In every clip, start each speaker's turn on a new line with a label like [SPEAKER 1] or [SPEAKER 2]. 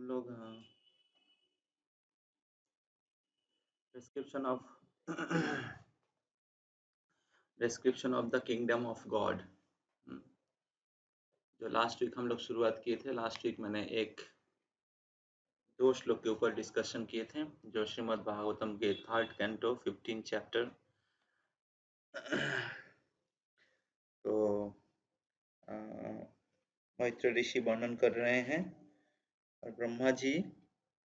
[SPEAKER 1] लोग description of description of the kingdom of God, जो last week हम लोग शुरुआत किए थे। लास्ट वीक मैंने दो श्लोक के ऊपर डिस्कशन किए थे, जो श्रीमद् भागवतम के 3rd कैंटो 15 चैप्टर। तो मैत्र ऋषि वर्णन कर रहे हैं और ब्रह्मा जी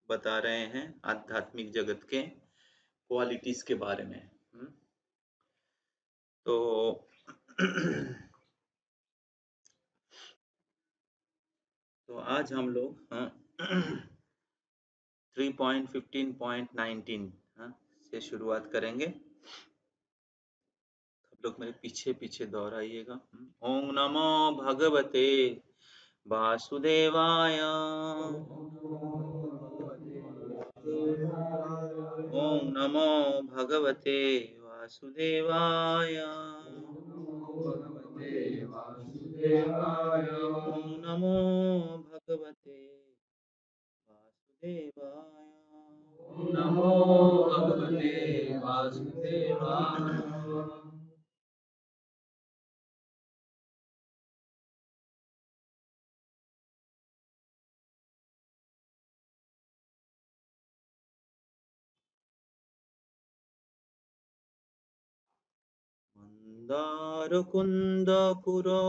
[SPEAKER 1] बता रहे हैं आध्यात्मिक जगत के क्वालिटीज के बारे में। तो आज हम लोग 3.15.19 से शुरुआत करेंगे। सब लोग मेरे पीछे पीछे दोहराइएगा। ओम नमो भगवते वासुदेवाय, ओम नमो भगवते वासुदेवाय, ओम नमो भगवते वासुदेवाय,
[SPEAKER 2] ओम नमो भगवते वासुदेवाय।
[SPEAKER 1] मंदार कुंद कुरो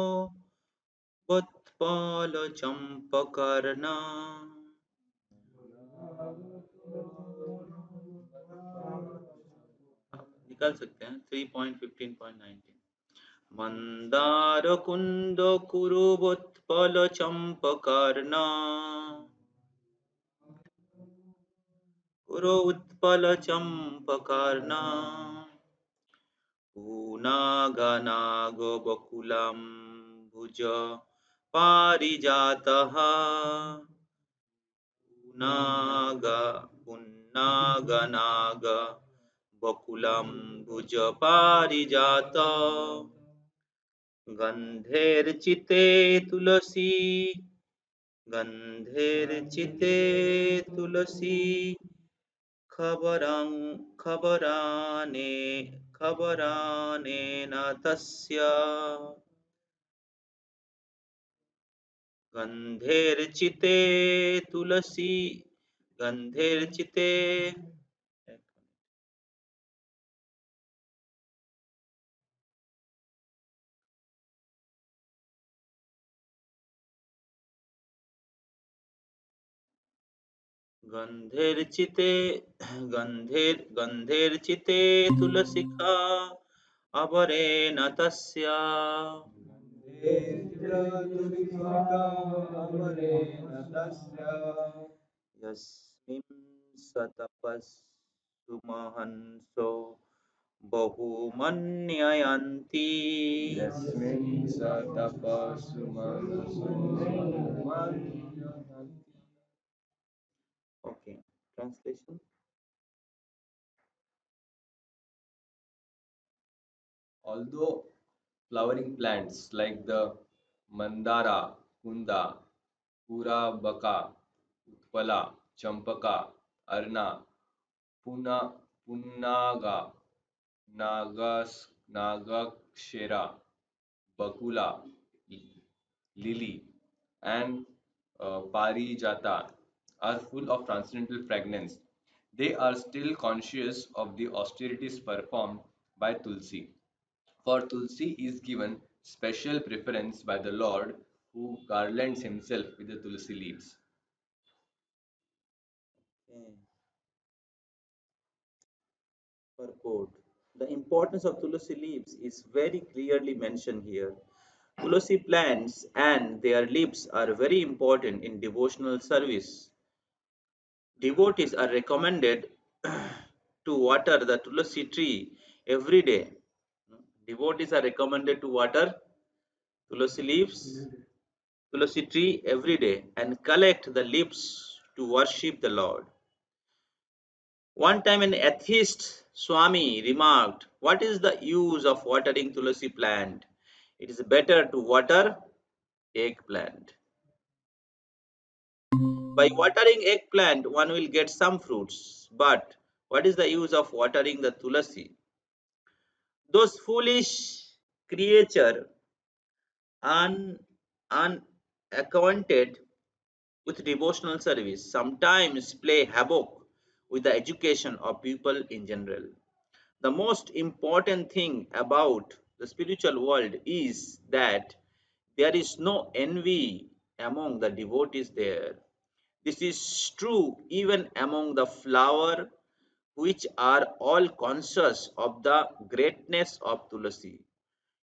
[SPEAKER 1] वत्पाल चंपकर्णा। निकाल सकते हैं 3.15.19। मंदार कुंद कुरुवत्पल चंपकर्णा, कुरु उत्पल चंपकर्णा, पूनागनाग बकुलं भुज पारिजातः, पुन्नागनाग बकुलं भुज पारिजात, गन्धेर्चिते तुलसी, गन्धेर्चिते तुलसी, खबरानेन तस्य, गन्धेर्चिते तुलसी, गन्धेर्चिते गन्धेर्चिते तुलसिका अवरेण तस्य, यस्मिन् सतपस्सु महन्सो बहुमन्ययन्ति,
[SPEAKER 2] यस्मिन् सतपस्सु मनसो बहुमन्ययन्ति।
[SPEAKER 1] Okay, translation.
[SPEAKER 2] Although flowering plants like the Mandara, Kunda, Purabaka, Utpala, Champaka, Arna, Punnaga, Nagakshera, Bakula, Lily, and Parijata are full of transcendental fragrance. They are still conscious of the austerities performed by Tulsi. For Tulsi is given special preference by the Lord, who garlands himself with the Tulsi leaves.
[SPEAKER 1] Okay. Purport. The importance of Tulsi leaves is very clearly mentioned here. Tulsi plants and their leaves are very important in devotional service. Devotees are recommended to water the Tulsi tree every day. Devotees are recommended to water Tulsi leaves, Tulsi tree every day and collect the leaves to worship the Lord. One time an atheist Swami remarked, "What is the use of watering Tulsi plant? It is better to water eggplant." By watering eggplant, one will get some fruits. But what is the use of watering the tulasi? Those foolish creature unacquainted with devotional service sometimes play havoc with the education of people in general. The most important thing about the spiritual world is that there is no envy among the devotees there. This is true even among the flower, which are all conscious of the greatness of Tulasi.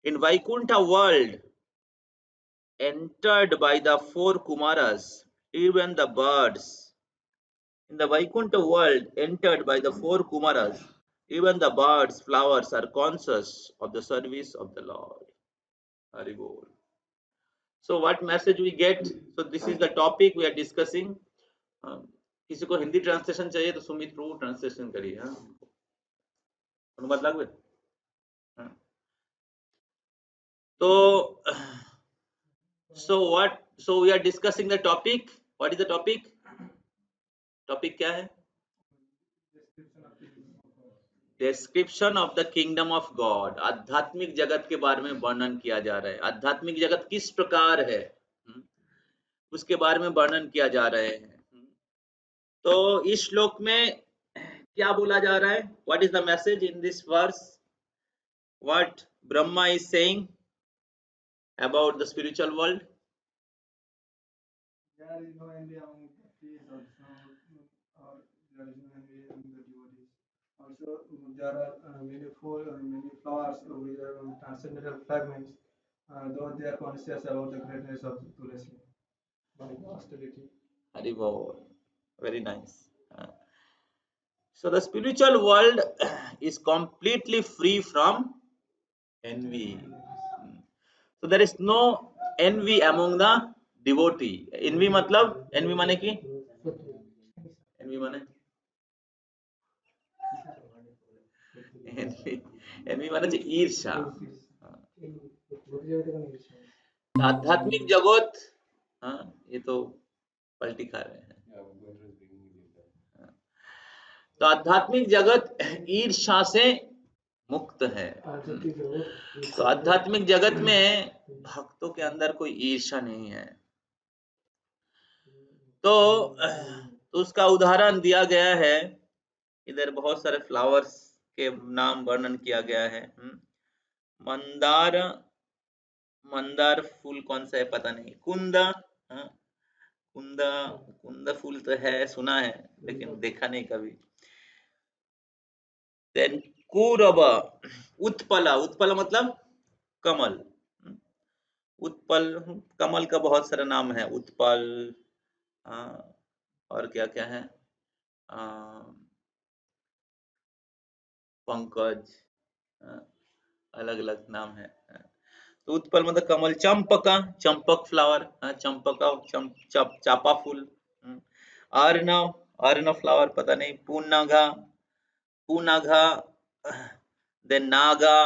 [SPEAKER 1] In Vaikuntha world, entered by the four Kumaras, even the birds. In the Vaikuntha world, entered by the four Kumaras, even the birds, flowers are conscious of the service of the Lord. Haribol. So what message we get? So this is the topic we are discussing. किसी को Hindi translation चाहिए तो सुमित प्रभु translation करिए हाँ अनुवाद लागू है हाँ तो so we are discussing the topic. What is the topic? Topic क्या है? Description of the kingdom of God. आध्यात्मिक जगत के बारे में वर्णन किया जा रहा है. आध्यात्मिक जगत किस प्रकार है उसके बारे में वर्णन किया जा रहे हैं. तो इस श्लोक में क्या बोला जा रहा है? What is the message in this verse? What Brahma is saying about the spiritual world?
[SPEAKER 3] There is no envy among the trees also, or there is no envy among the devotees. Also, there are many flowers with transcendental fragments, though they are conscious about the greatness of Tulasi by the austerity.
[SPEAKER 1] Haribol. Very nice. So the spiritual world is completely free from envy. So there is no envy among the devotee. Envy मतलब envy माने की envy माने envy माने जो ईर्ष्या. आध्यात्मिक जगत हाँ ये तो पलटी खा रहे हैं. तो आध्यात्मिक जगत ईर्ष्या से मुक्त है. तो आध्यात्मिक जगत में भक्तों के अंदर कोई ईर्ष्या नहीं है. तो उसका उदाहरण दिया गया है. इधर बहुत सारे फ्लावर्स के नाम वर्णन किया गया है. मंदार मंदार फूल कौन सा है पता नहीं. कुंदा कुंदा फूल तो है, सुना है लेकिन देखा नहीं कभी. देन कुरब, उत्पला. उत्पला मतलब कमल. उत्पल, कमल का बहुत सारा नाम है. उत्पल और क्या क्या है, पंकज, अलग अलग नाम है. तो उत्पल मतलब कमल. चंपका, चंपक फ्लावर, चंपका चापा फूल. अर्णव, अर्णव फ्लावर पता नहीं. पूनाघा, पूनाघा. देन नागा,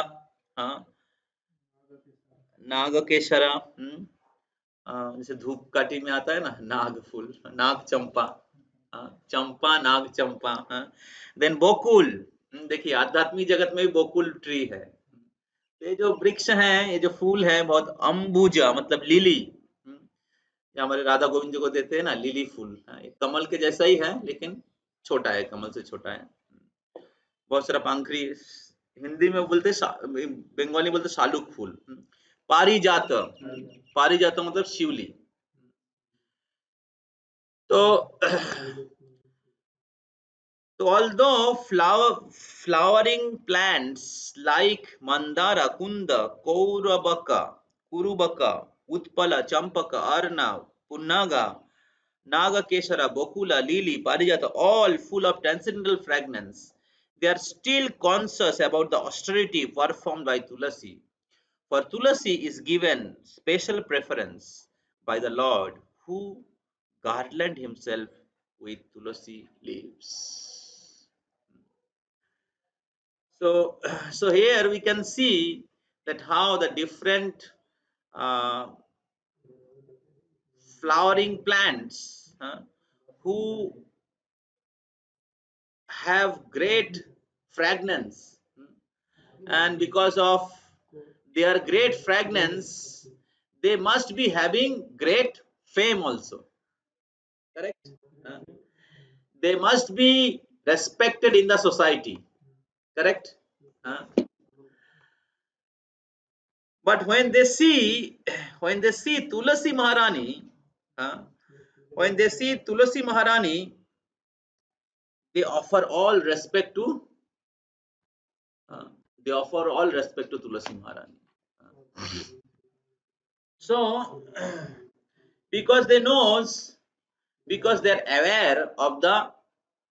[SPEAKER 1] नागकेशरा. जैसे धूपकाठी में आता है ना नाग फूल, नाग चंपा. चंपा, नाग चंपा. देन बोकुल. देखिए आध्यात्मिक जगत में भी बोकुल ट्री है. ये जो वृक्ष है, ये जो फूल है बहुत अंबुजा मतलब लिली, जो हमारे राधा गोविंद जी को देते हैं ना लिली फूल. कमल के जैसा ही है लेकिन छोटा है, कमल से छोटा है. बहुत सारा पंखरी, हिंदी में बोलते, बंगाली बोलते शालुक फूल. पारिजात, पारिजात मतलब शिवली. तो although flowering plants like mandara, kunda, kurubaka, utpala, champaka, arnav, punnaga, nagakeshara, bokula, lily, parijata, all full of transcendental fragrance, they are still conscious about the austerity performed by Tulasi. For Tulasi is given special preference by the Lord, who garland himself with Tulasi leaves. So, so here we can see that how the different flowering plants who have great fragrance, and because of their great fragrance they must be having great fame also, correct? Uh, they must be respected in the society, correct? Uh, but when they see Tulasi Maharani, uh, when they see Tulasi Maharani, they offer all respect to uh, they offer all respect to Tulasi Maharani. So because they knows, because they are aware of the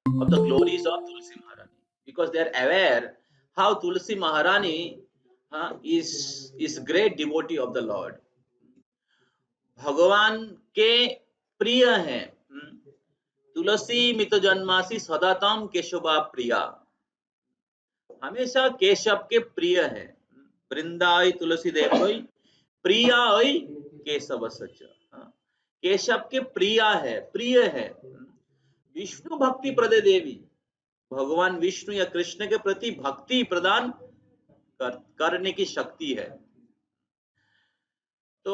[SPEAKER 1] glories of Tulsi Maharani, because they are aware how Tulsi Maharani is great devotee of the Lord, भगवान के प्रिय हैं। तुलसी मित जन्मासी सदातम केशवा प्रिया, हमेशा केशव के प्रिय है। वृंदाई तुलसी देवोई प्रिया ओई केशव सच, केशव के प्रिया है, प्रिय है। विष्णु भक्ति प्रदे देवी, भगवान विष्णु या कृष्ण के प्रति भक्ति प्रदान करने की शक्ति है। तो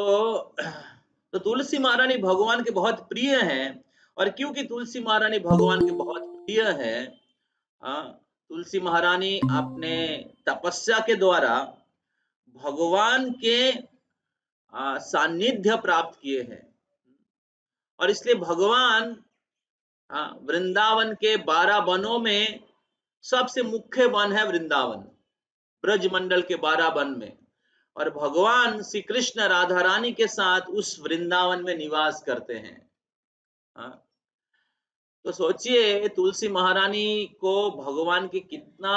[SPEAKER 1] तुलसी महारानी भगवान के बहुत प्रिय हैं, और क्योंकि तुलसी महारानी भगवान के बहुत प्रिय है, तुलसी महारानी अपने तपस्या के द्वारा भगवान के सानिध्य प्राप्त किए हैं, और इसलिए भगवान वृंदावन के 12 वनों में सबसे मुख्य वन है वृंदावन, ब्रज मंडल के 12 वन में, और भगवान श्री कृष्ण राधा रानी के साथ उस वृंदावन में निवास करते हैं। तो सोचिए तुलसी महारानी को भगवान की कितना,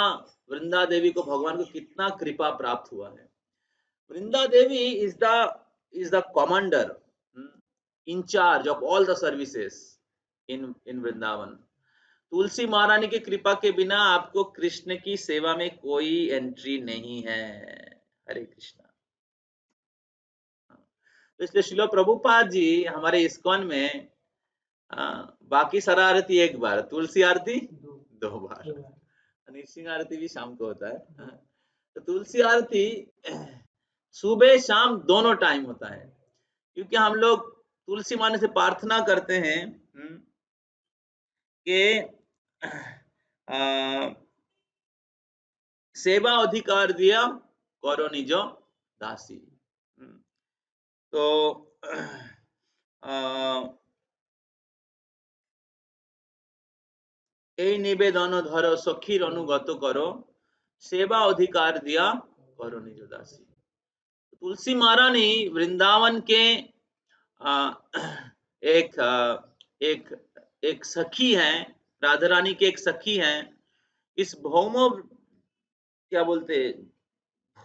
[SPEAKER 1] वृंदा देवी को भगवान को कितना कृपा प्राप्त हुआ है। Vrinda Devi is the commander, in charge of all the services in Vrindavan. Tulsi Maharani की कृपा के बिना आपको कृष्ण की सेवा में कोई एंट्री नहीं है। हरे कृष्णा। तो इसलिए श्रील प्रभुपाद जी हमारे इस्कॉन में बाकी सारा आरती एक बार, तुलसी आरती 2 बार, नृसिंह आरती भी शाम को होता है। तो तुलसी आरती सुबह शाम दोनों टाइम होता है, क्योंकि हम लोग तुलसी माने से प्रार्थना करते हैं कि सेवा अधिकार दिया करो निजो दासी। तो এই নিবেদন ধরো সখীর অনুগত করো, सेवा अधिकार दिया करो निज दासी। तुलसी महारानी वृंदावन के एक सखी हैं, राधा रानी के एक सखी हैं। इस क्या बोलते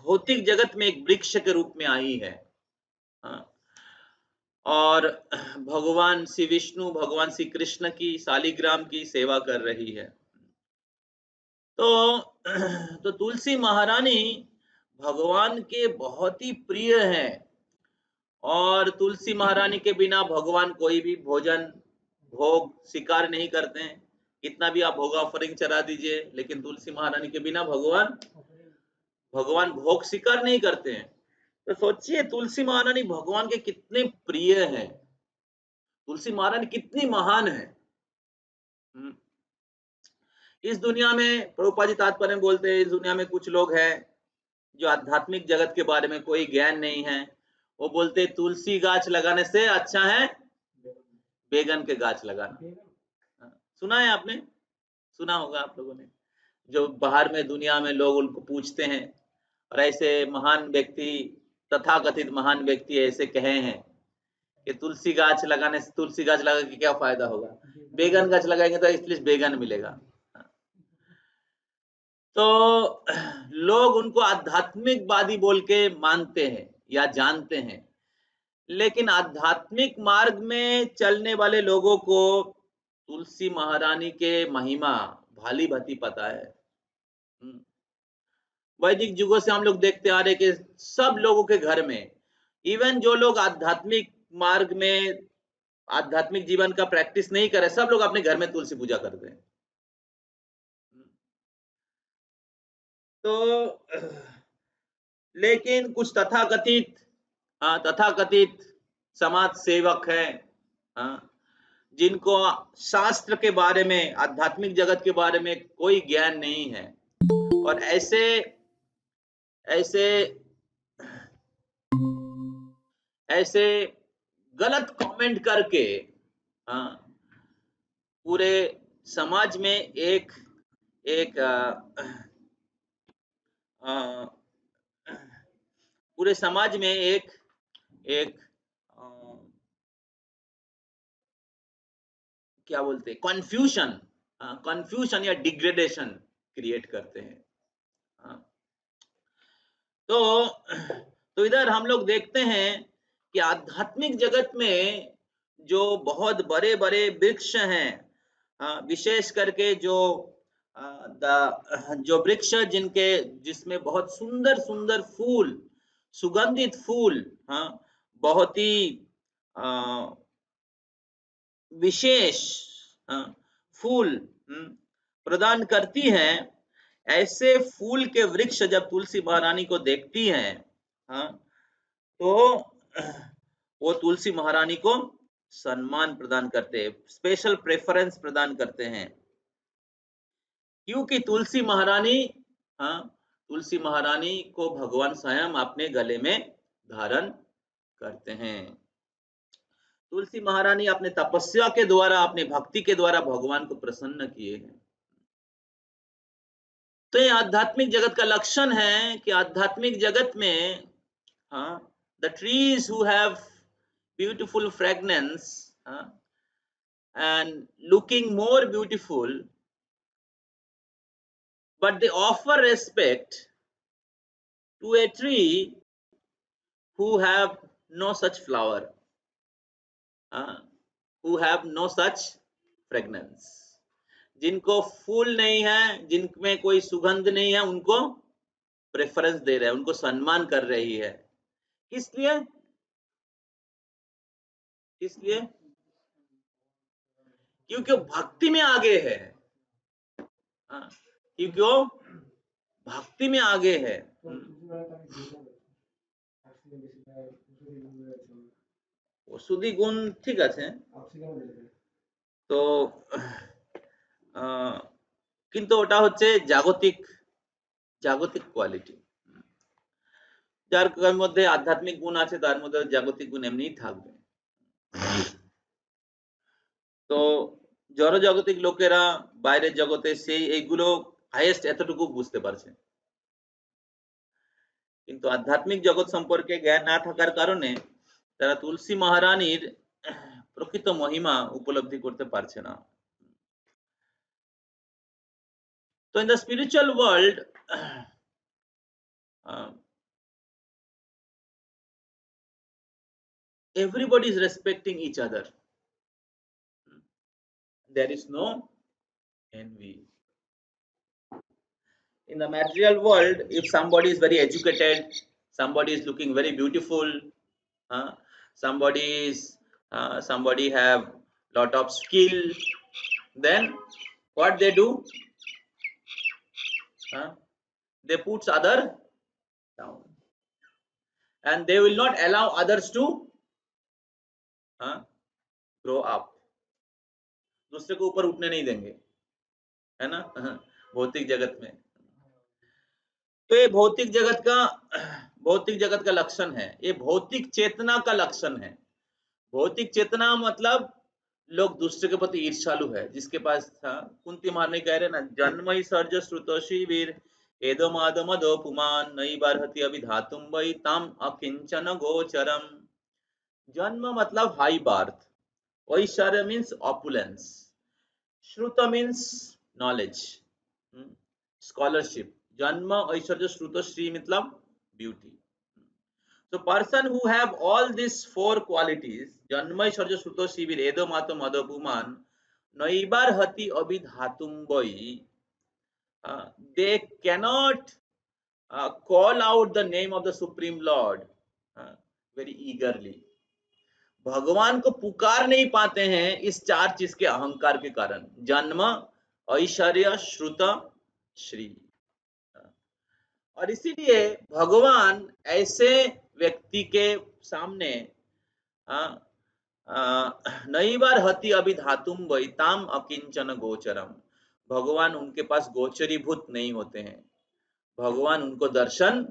[SPEAKER 1] भौतिक जगत में एक वृक्ष के रूप में आई है, और भगवान श्री विष्णु, भगवान श्री कृष्ण की शालिग्राम की सेवा कर रही है। तो तुलसी महारानी भगवान के बहुत ही प्रिय हैं, और तुलसी महारानी के बिना भगवान कोई भी भोजन भोग स्वीकार नहीं करते हैं। कितना भी आप भोग ऑफरिंग चढ़ा दीजिए, लेकिन तुलसी महारानी के बिना भगवान भोग स्वीकार नहीं करते हैं। तो सोचिए तुलसी महारानी भगवान के कितने प्रिय हैं, तुलसी महारानी कितनी महान है। इस दुनिया में प्रभुपाद जी तात्पर्य में बोलते हैं, इस दुनिया में कुछ लोग हैं जो आध्यात्मिक जगत के बारे में कोई ज्ञान नहीं है। वो बोलते तुलसी गाछ लगाने से अच्छा है बैगन के गाछ लगाना। सुना है आपने, सुना होगा आप लोगों ने। जो बाहर में दुनिया में लोग उनको पूछते हैं, और ऐसे महान व्यक्ति, तथाकथित महान व्यक्ति ऐसे कहे हैं कि तुलसी गाछ लगाने से, तुलसी गाछ लगा के क्या फायदा होगा, बैगन गाछ लगाएंगे तो एटलीस्ट बैगन मिलेगा। तो लोग उनको आध्यात्मिकवादी बोल के मानते हैं या जानते हैं, लेकिन आध्यात्मिक मार्ग में चलने वाले लोगों को तुलसी महारानी के महिमा भाली भांति पता है। वैदिक युगों से हम लोग देखते आ रहे कि सब लोगों के घर में, इवन जो लोग आध्यात्मिक मार्ग में आध्यात्मिक जीवन का प्रैक्टिस नहीं करे, सब लोग अपने घर में तुलसी पूजा करते हैं। तो लेकिन कुछ तथाकथित समाज सेवक है, जिनको शास्त्र के बारे में, आध्यात्मिक जगत के बारे में कोई ज्ञान नहीं है, और ऐसे ऐसे ऐसे गलत कमेंट करके पूरे समाज में एक एक पूरे समाज में एक एक क्या बोलते हैं, कंफ्यूजन या डिग्रेडेशन क्रिएट करते हैं। तो इधर हम लोग देखते हैं कि आध्यात्मिक जगत में जो बहुत बड़े बड़े वृक्ष हैं, विशेष करके जो वृक्ष जिसमें बहुत सुंदर सुंदर फूल, सुगंधित फूल, बहुत ही विशेष फूल प्रदान करती हैं, ऐसे फूल के वृक्ष जब तुलसी महारानी को देखती हैं, तो वो तुलसी महारानी को सम्मान प्रदान करते हैं, स्पेशल प्रेफरेंस प्रदान करते हैं, क्योंकि तुलसी महारानी को भगवान स्वयं अपने गले में धारण करते हैं। तुलसी महारानी अपने तपस्या के द्वारा, अपने भक्ति के द्वारा भगवान को प्रसन्न किए हैं। तो ये आध्यात्मिक जगत का लक्षण है कि आध्यात्मिक जगत में the trees who have beautiful fragrance and looking more beautiful, but they offer respect to a tree who have no such flower, who have no such fragrance. जिनको फूल नहीं है, जिनमें कोई सुगंध नहीं है, उनको प्रेफरेंस दे रहे हैं, उनको सम्मान कर रही है। इसलिए क्योंकि वो भक्ति में आगे है, क्योंकि वो भक्ति में आगे है। औषधि गुण ঠিক আছে, তো কিন্তু ওটা হচ্ছে জাগতিক কোয়ালিটি। যার মধ্যে আধ্যাত্মিক গুণ আছে, তার মধ্যে জাগতিক গুণ এমনিই থাকবে। তো জড়জাগতিক লোকেরা বাইরের জগতে সেই এইগুলো হাইয়েস্ট এতটুকু বুঝতে পারছে, কিন্তু আধ্যাত্মিক জগৎ সম্পর্কে জ্ঞান না থাকার কারণে তারা তুলসী মহারানীর প্রকৃত মহিমা উপলব্ধি করতে পারছে না। তো in the spiritual world, everybody is respecting each other. There is no envy. In the material world, if somebody is very educated, somebody is looking very beautiful, somebody have lot of skill, then what they do, they put other down, and they will not allow others to grow up. दूसरे को ऊपर उठने नहीं देंगे, है ना, भौतिक जगत में। तो ये भौतिक जगत का लक्षण है, ये भौतिक चेतना का लक्षण है। भौतिक चेतना मतलब लोग दूसरे के प्रति ईर्ष्यालु है, जिसके पास था, कुंती महारानी कह रहे ना, जन्मई सर्ज श्रुतोषी वीर एदो मादमदो पुमान नई बारहति अभिधातुम वै तम अकिंचन गोचरम। जन्म मतलब हाई बर्थ, ऐश्वर्य मीन्स ऑपुलेंस, श्रुत मीन्स नॉलेज, स्कॉलरशिप, जन्म ऐश्वर्य श्रुत श्री मतलब beauty. So person who have all these four qualities, janmai sarja sruto shivir edo mato madhapuman naibar hati abhidhatum vai, they cannot call out the name of the Supreme Lord very eagerly, भगवान को पुकार नहीं पाते हैं इस चार चीज के अहंकार के कारण, जन्म, ऐश्वर्य, श्रुत, श्री। और इसीलिए भगवान ऐसे व्यक्ति के सामने नैवार हति अभिधातुम वैताम अकिंचन गोचरम, भगवान उनके पास गोचरीभूत नहीं होते हैं, भगवान उनको दर्शन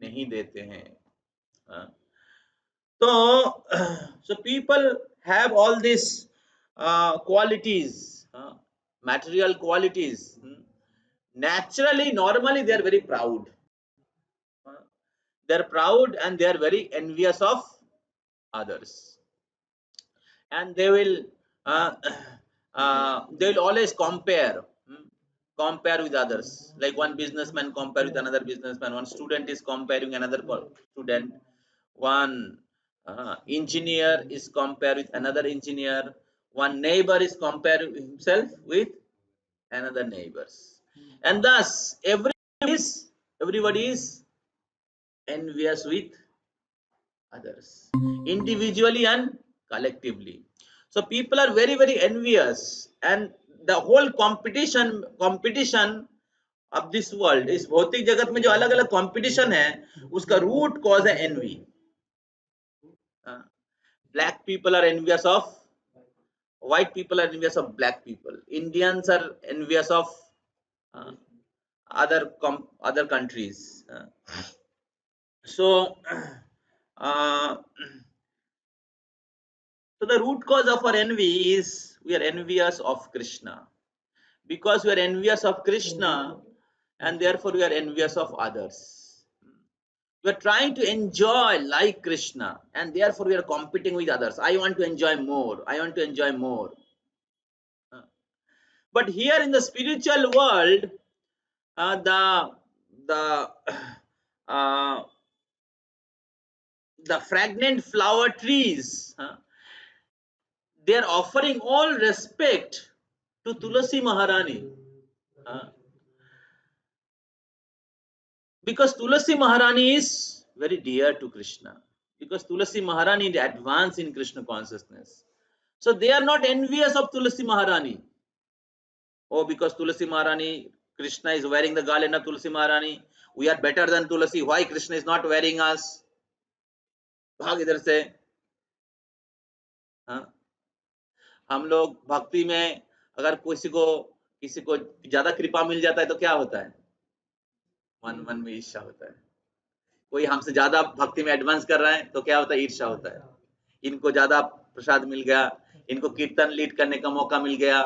[SPEAKER 1] नहीं देते हैं। तो so people have all these qualities, material qualities. Naturally, normally they are very proud. They are proud and they are very envious of others, and they will always compare with others. Like one businessman compare with another businessman, one student is comparing another student, one engineer is compared with another engineer, one neighbor is comparing himself with another neighbors, and thus everybody is envious with others, individually and collectively. So people are very very envious, and the whole competition of this world, इस भौतिक जगत में जो अलग अलग competition है, उसका root cause है N V. Black people are envious of white people, are envious of black people, Indians are envious of other countries. So the root cause of our envy is we are envious of Krishna. Because we are envious of Krishna, and therefore we are envious of others. We are trying to enjoy like Krishna, and therefore we are competing with others. I want to enjoy more, I want to enjoy more. But here in the spiritual world, the fragrant flower trees, they are offering all respect to Tulasi Maharani, because Tulasi Maharani is very dear to Krishna, because Tulasi Maharani is advanced in Krishna consciousness. So they are not envious of Tulasi Maharani. Oh, because Tulasi Maharani, Krishna is wearing the garland of Tulasi Maharani, we are better than Tulasi. Why Krishna is not wearing us? भाग इधर से. हम लोग भक्ति में अगर किसी को ज्यादा कृपा मिल जाता है तो क्या होता है? मन में ईर्ष्या होता है. कोई हमसे ज्यादा भक्ति में एडवांस कर रहा है तो क्या होता है? ईर्ष्या होता है. इनको ज्यादा प्रसाद मिल गया, इनको कीर्तन लीड करने का मौका मिल गया,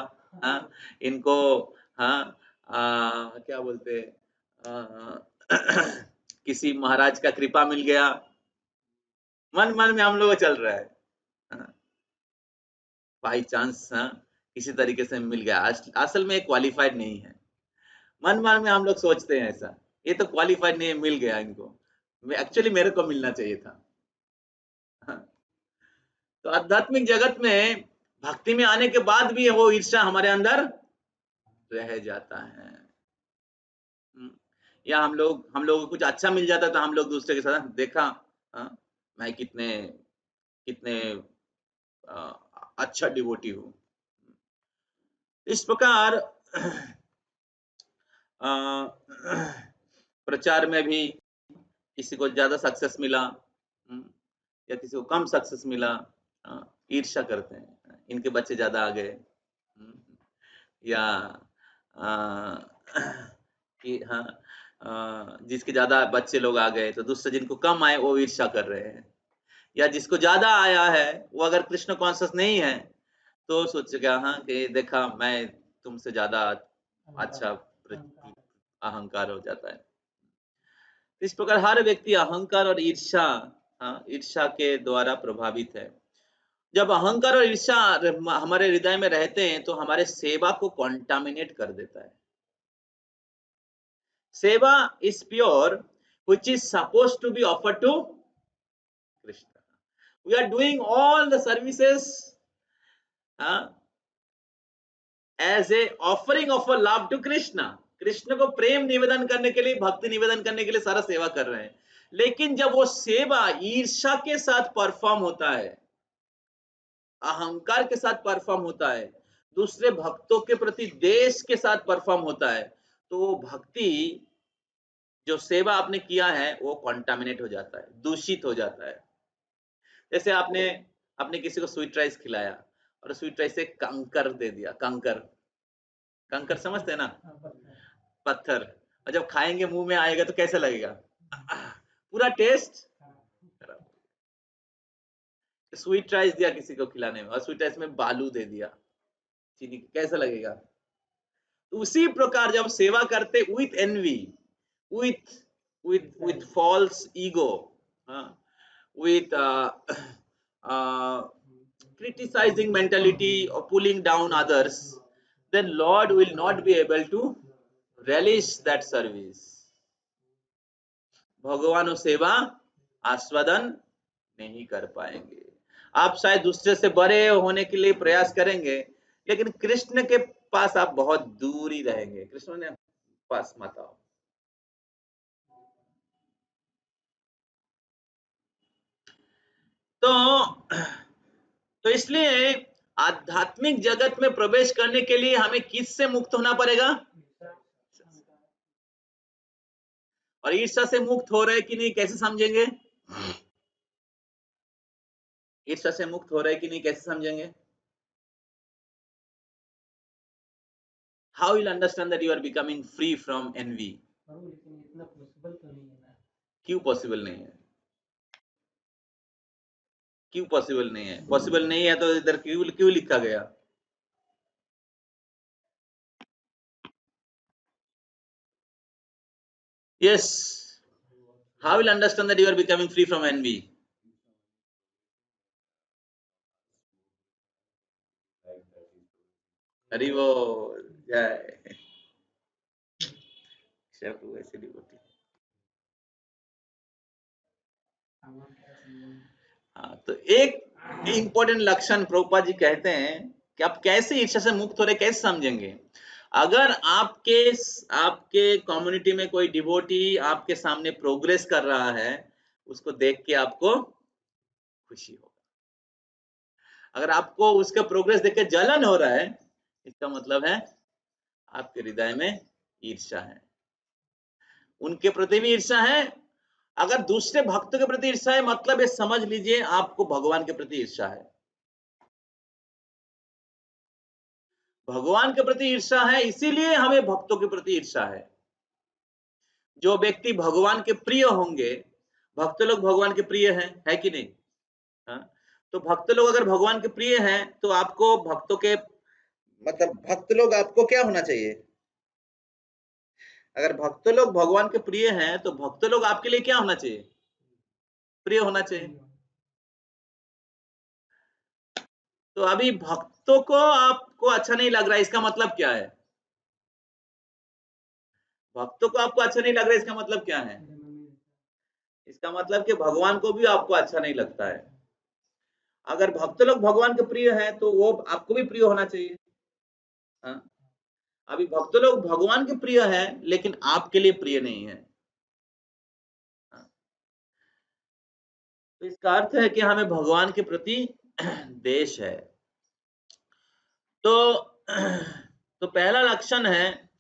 [SPEAKER 1] इनको क्या बोलते किसी महाराज का कृपा मिल गया, मन में हम लोग चल रहा है. बाई चांस किसी तरीके से मिल गया, असल में क्वालिफाइड नहीं है. मन में हम लोग सोचते हैं ऐसा, ये तो क्वालिफाइड नहीं है, मिल गया इनको, एक्चुअली मेरे को मिलना चाहिए था. तो आध्यात्मिक जगत में भक्ति में आने के बाद भी वो ईर्ष्या हमारे अंदर रह जाता है. या हम लोग को कुछ अच्छा मिल जाता है तो हम लोग दूसरे के साथ देखा मैं कितने अच्छा डिवोटी हूँ. इस प्रकार प्रचार में भी किसी को ज्यादा सक्सेस मिला या किसी को कम सक्सेस मिला, ईर्ष्या करते हैं, इनके बच्चे ज्यादा आ गए, या कि जिसके ज्यादा बच्चे लोग आ गए तो दूसरे जिनको कम आए वो ईर्ष्या कर रहे हैं, या जिसको ज्यादा आया है वो अगर कृष्ण कॉन्शियस नहीं है तो सोचेगा कि देखा मैं तुमसे ज्यादा अच्छा, अहंकार हो जाता है. इस प्रकार हर व्यक्ति अहंकार और ईर्ष्या के द्वारा प्रभावित है. जब अहंकार और ईर्ष्या हमारे हृदय में रहते हैं तो हमारे सेवा को कॉन्टामिनेट कर देता है. सेवा is pure which is supposed to be offered to Krishna. We are doing all the services as a offering of a love to Krishna. Krishna को प्रेम निवेदन करने के लिए, भक्ति निवेदन करने के लिए सारा सेवा कर रहे हैं. लेकिन जब वो सेवा ईर्ष्या के साथ परफॉर्म होता है अहंकार के साथ परफॉर्म होता है, दूसरे भक्तों के प्रति देश के साथ परफॉर्म होता है, तो वो भक्ति, जो सेवा आपने किया है, वो कॉन्टामिनेट हो जाता है, दूषित हो जाता है। जैसे आपने आपने किसी को स्वीट राइस खिलाया और स्वीट राइस से कंकर दे दिया, कंकर, कंकर समझते हैं ना, पत्थर, और जब खाएंगे मुंह में आएगा तो कैसा लगेगा, पूरा टेस्ट खराब। स्वीट राइस दिया किसी को खिलाने में और स्वीट राइस में बालू दे दिया, चीनी, कैसा लगेगा। तो उसी प्रकार जब सेवा करते with envy, with with false ego, with criticizing mentality or pulling down others, then Lord will not be able to relish that service. भगवान वो सेवा आस्वादन नहीं कर पाएंगे। आप शायद दूसरे से बड़े होने के लिए प्रयास करेंगे, लेकिन कृष्ण के पास आप बहुत दूर ही रहेंगे, कृष्ण ने पास मत आओ। तो इसलिए आध्यात्मिक जगत में प्रवेश करने के लिए हमें किससे मुक्त होना पड़ेगा, और ईर्ष्या से मुक्त हो रहे कि नहीं कैसे समझेंगे, ईर्ष्या से मुक्त हो रहे कि नहीं कैसे समझेंगे। How will understand that you are becoming free from envy.
[SPEAKER 3] इतना पॉसिबल तो नहीं है ना।
[SPEAKER 1] क्यों पॉसिबल नहीं है, क्यों पॉसिबल नहीं है, पॉसिबल नहीं है तो इधर क्यों क्यों लिखा गया। Yes, how will understand that you are becoming free from envy. Hari वो जय प्रभु ऐसे डिवोटी। हाँ, तो एक इंपॉर्टेंट लक्षण प्रभुपाद जी कहते हैं कि आप कैसे ईर्ष्या से मुक्त हो रहे, कैसे समझेंगे। अगर आपके आपके कम्युनिटी में कोई डिवोटी आपके सामने प्रोग्रेस कर रहा है, उसको देख के आपको खुशी होगा। अगर आपको उसका प्रोग्रेस देख के जलन हो रहा है, इसका मतलब है आपके हृदय में ईर्ष्या है, उनके प्रति भी ईर्ष्या है। अगर दूसरे भक्तों के प्रति ईर्ष्या है, मतलब ये समझ लीजिए आपको भगवान के प्रति ईर्ष्या है। भगवान के प्रति ईर्ष्या है, इसीलिए हमें भक्तों के प्रति ईर्ष्या है। जो व्यक्ति भगवान के प्रिय होंगे, भक्त लोग भगवान के प्रिय हैं, है कि नहीं। हाँ? तो भक्त लोग अगर भगवान के प्रिय हैं, तो आपको भक्तों के मतलब भक्त लोग आपको क्या होना चाहिए, अगर भक्त लोग भगवान के प्रिय हैं तो भक्त लोग आपके लिए क्या होना चाहिए, प्रिय होना चाहिए। तो अभी भक्तों को आपको अच्छा नहीं लग रहा है, इसका मतलब क्या है, भक्तों को आपको अच्छा नहीं लग रहा है, इसका मतलब क्या है, इसका मतलब कि भगवान को भी आपको अच्छा नहीं लगता है। अगर भक्त लोग भगवान के प्रिय हैं तो वो आपको भी प्रिय होना चाहिए। हाँ? अभी भक्त लोग भगवान के प्रिय हैं लेकिन आपके लिए प्रिय नहीं है। हाँ? तो इसका अर्थ है कि हमें भगवान के प्रति देश है। तो तो पहला लक्षण है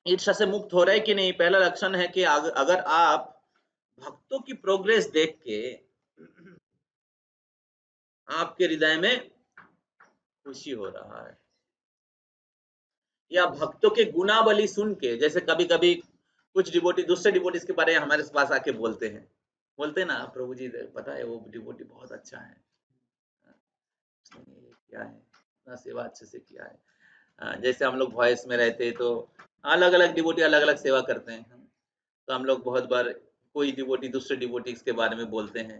[SPEAKER 1] ईर्ष्या से मुक्त हो रहे कि नहीं। पहला लक्षण है कि अगर आप भक्तों की प्रोग्रेस देख के आपके हृदय में खुशी हो रहा है, या भक्तों के गुणावली सुन के, जैसे कभी कभी कुछ डिवोटी दूसरे डिवोटीज के बारे में हमारे पास आके बोलते हैं ना, प्रभु जी पता है वो डिवोटी बहुत अच्छा है, क्या है इतना सेवा अच्छे से किया है। जैसे हम लोग वॉइस में रहते तो अलग अलग डिवोटी अलग अलग सेवा करते हैं, तो हम लोग बहुत बार कोई डिवोटी दूसरे डिवोटीज के बारे में बोलते हैं,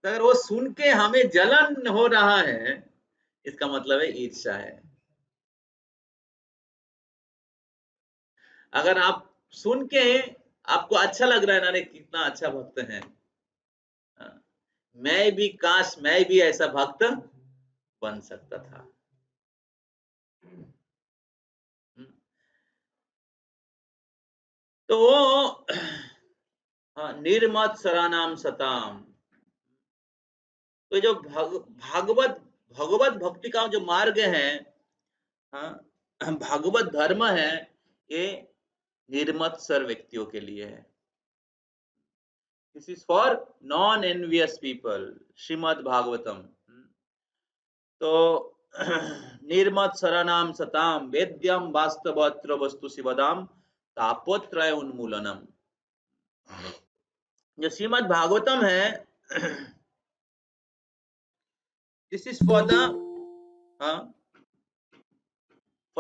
[SPEAKER 1] तो अगर वो सुन के हमें जलन हो रहा है, इसका मतलब है ईर्ष्या है। अगर आप सुन के आपको अच्छा लग रहा है ना, कितना अच्छा भक्त है, मैं भी काश मैं भी ऐसा भक्त बन सकता था। तो निर्मत सरानाम सताम, तो जो भागवत भगवत भक्ति का जो मार्ग है, हाँ, भागवत धर्म है, ये निर्मत्सर व्यक्तियों के लिए है। This is for non envious people, Shrimad Bhagavatam. तो निर्मत्सराणाम सताम वेद्यम वास्तवत्र वस्तु शिवदाम तापोत्रय उन्मूलनम। जो श्रीमद् भागवतम है, this is for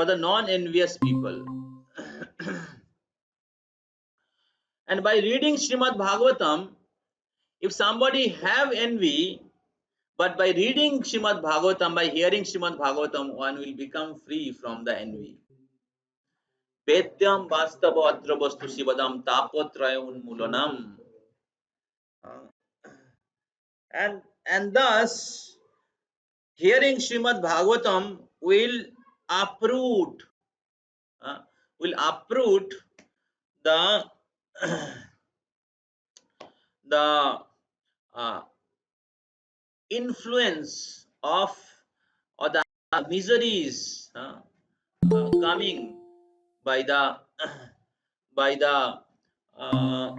[SPEAKER 1] the non envious people. And by reading Srimad Bhagavatam, if somebody have envy, but by reading Srimad Bhagavatam, by hearing Srimad Bhagavatam, one will become free from the envy. Vedyam vastava atra vastu shivadam tapotraya unmulanam. And thus, hearing Srimad Bhagavatam will uproot the influence of or the miseries coming by the by the uh,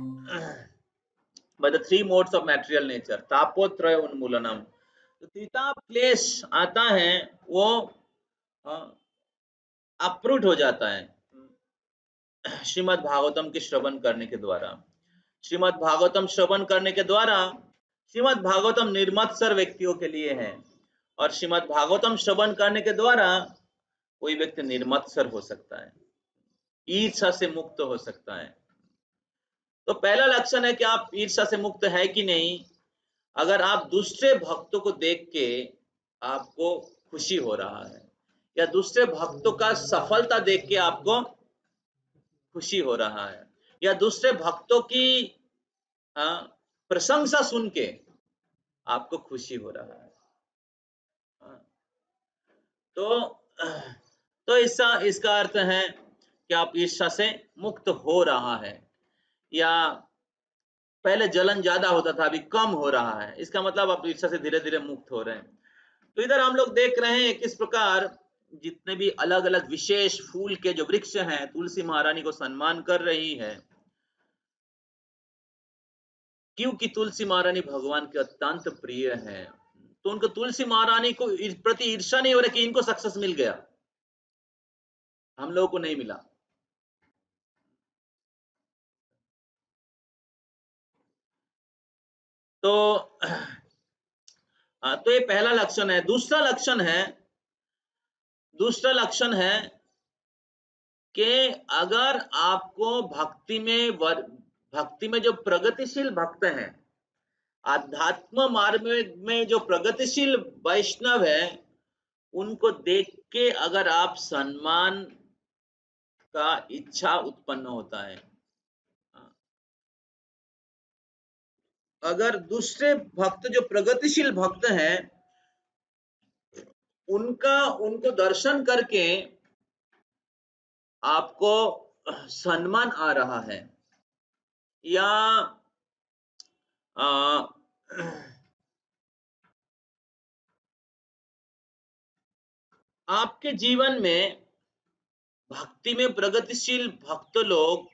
[SPEAKER 1] by the three modes of material nature. तापोत्रय उन्मूलनम, तो त्रिताप क्लेश आता है वो अप्रूट हो जाता है श्रीमद् भागवतम के श्रवण करने के द्वारा। श्रीमद् भागवतम श्रवण करने के द्वारा, श्रीमद् भागवतम निर्मत्सर व्यक्तियों के लिए है, और श्रीमद् भागवतम श्रवण करने के द्वारा कोई व्यक्ति निर्मत्सर हो सकता है, ईर्ष्या से मुक्त हो सकता है। तो पहला लक्षण है कि आप ईर्ष्या से मुक्त है कि नहीं। अगर आप दूसरे भक्तों को देख के आपको खुशी हो रहा है, या दूसरे भक्तों का सफलता देख के आपको खुशी हो रहा है, या दूसरे भक्तों की प्रशंसा सुन के आपको खुशी हो रहा है, तो इसका अर्थ है कि आप ईर्ष्या से मुक्त हो रहा है, या पहले जलन ज्यादा होता था अभी कम हो रहा है, इसका मतलब आप ईर्ष्या से धीरे धीरे मुक्त हो रहे हैं। तो इधर हम लोग देख रहे हैं किस प्रकार जितने भी अलग अलग विशेष फूल के जो वृक्ष हैं, तुलसी महारानी को सम्मान कर रही है, क्योंकि तुलसी महारानी भगवान के अत्यंत प्रिय है। तो उनको तुलसी महारानी को प्रति ईर्ष्या नहीं हो रही कि इनको सक्सेस मिल गया, हम लोगों को नहीं मिला। तो ये पहला लक्षण है। दूसरा लक्षण है कि अगर आपको भक्ति में जो प्रगतिशील भक्त हैं, आध्यात्म मार्ग में जो प्रगतिशील वैष्णव है, उनको देख के अगर आप सम्मान का इच्छा उत्पन्न होता है, अगर दूसरे भक्त जो प्रगतिशील भक्त हैं उनको दर्शन करके आपको सम्मान आ रहा है, या आपके जीवन में भक्ति में प्रगतिशील भक्त लोग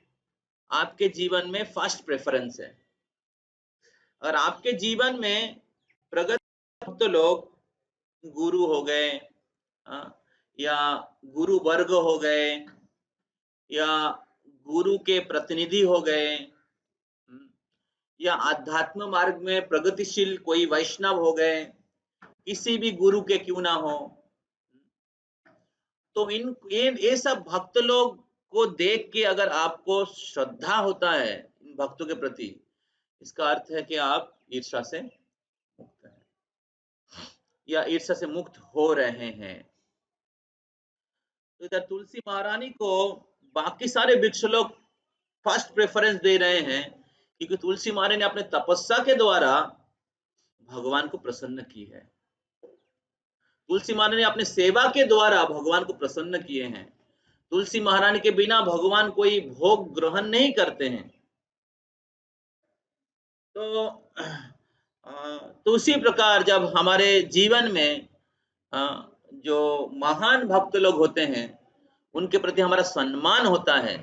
[SPEAKER 1] आपके जीवन में फर्स्ट प्रेफरेंस है। और आपके जीवन में प्रगतिशील भक्त लोग गुरु हो गए, या गुरु वर्ग हो गए, या गुरु के प्रतिनिधि हो गए, या आध्यात्म मार्ग में प्रगतिशील कोई वैष्णव हो गए, किसी भी गुरु के क्यों ना हो, तो ये सब भक्त लोग को देख के अगर आपको श्रद्धा होता है इन भक्तों के प्रति, इसका अर्थ है कि आप ईर्ष्या से मुक्त हैं, या ईर्ष्या से मुक्त हो रहे हैं। तो इधर तुलसी महारानी को बाकी सारे वृक्ष लोग फर्स्ट प्रेफरेंस दे रहे हैं, क्योंकि तुलसी महारानी ने अपने तपस्या के द्वारा भगवान को प्रसन्न की है। तुलसी महारानी ने अपने सेवा के द्वारा भगवान को प्रसन्न किए हैं। तुलसी महारानी के बिना भगवान कोई भोग ग्रहण नहीं करते हैं। तो तो उसी प्रकार जब हमारे जीवन में जो महान भक्त लोग होते हैं उनके प्रति हमारा सम्मान होता है,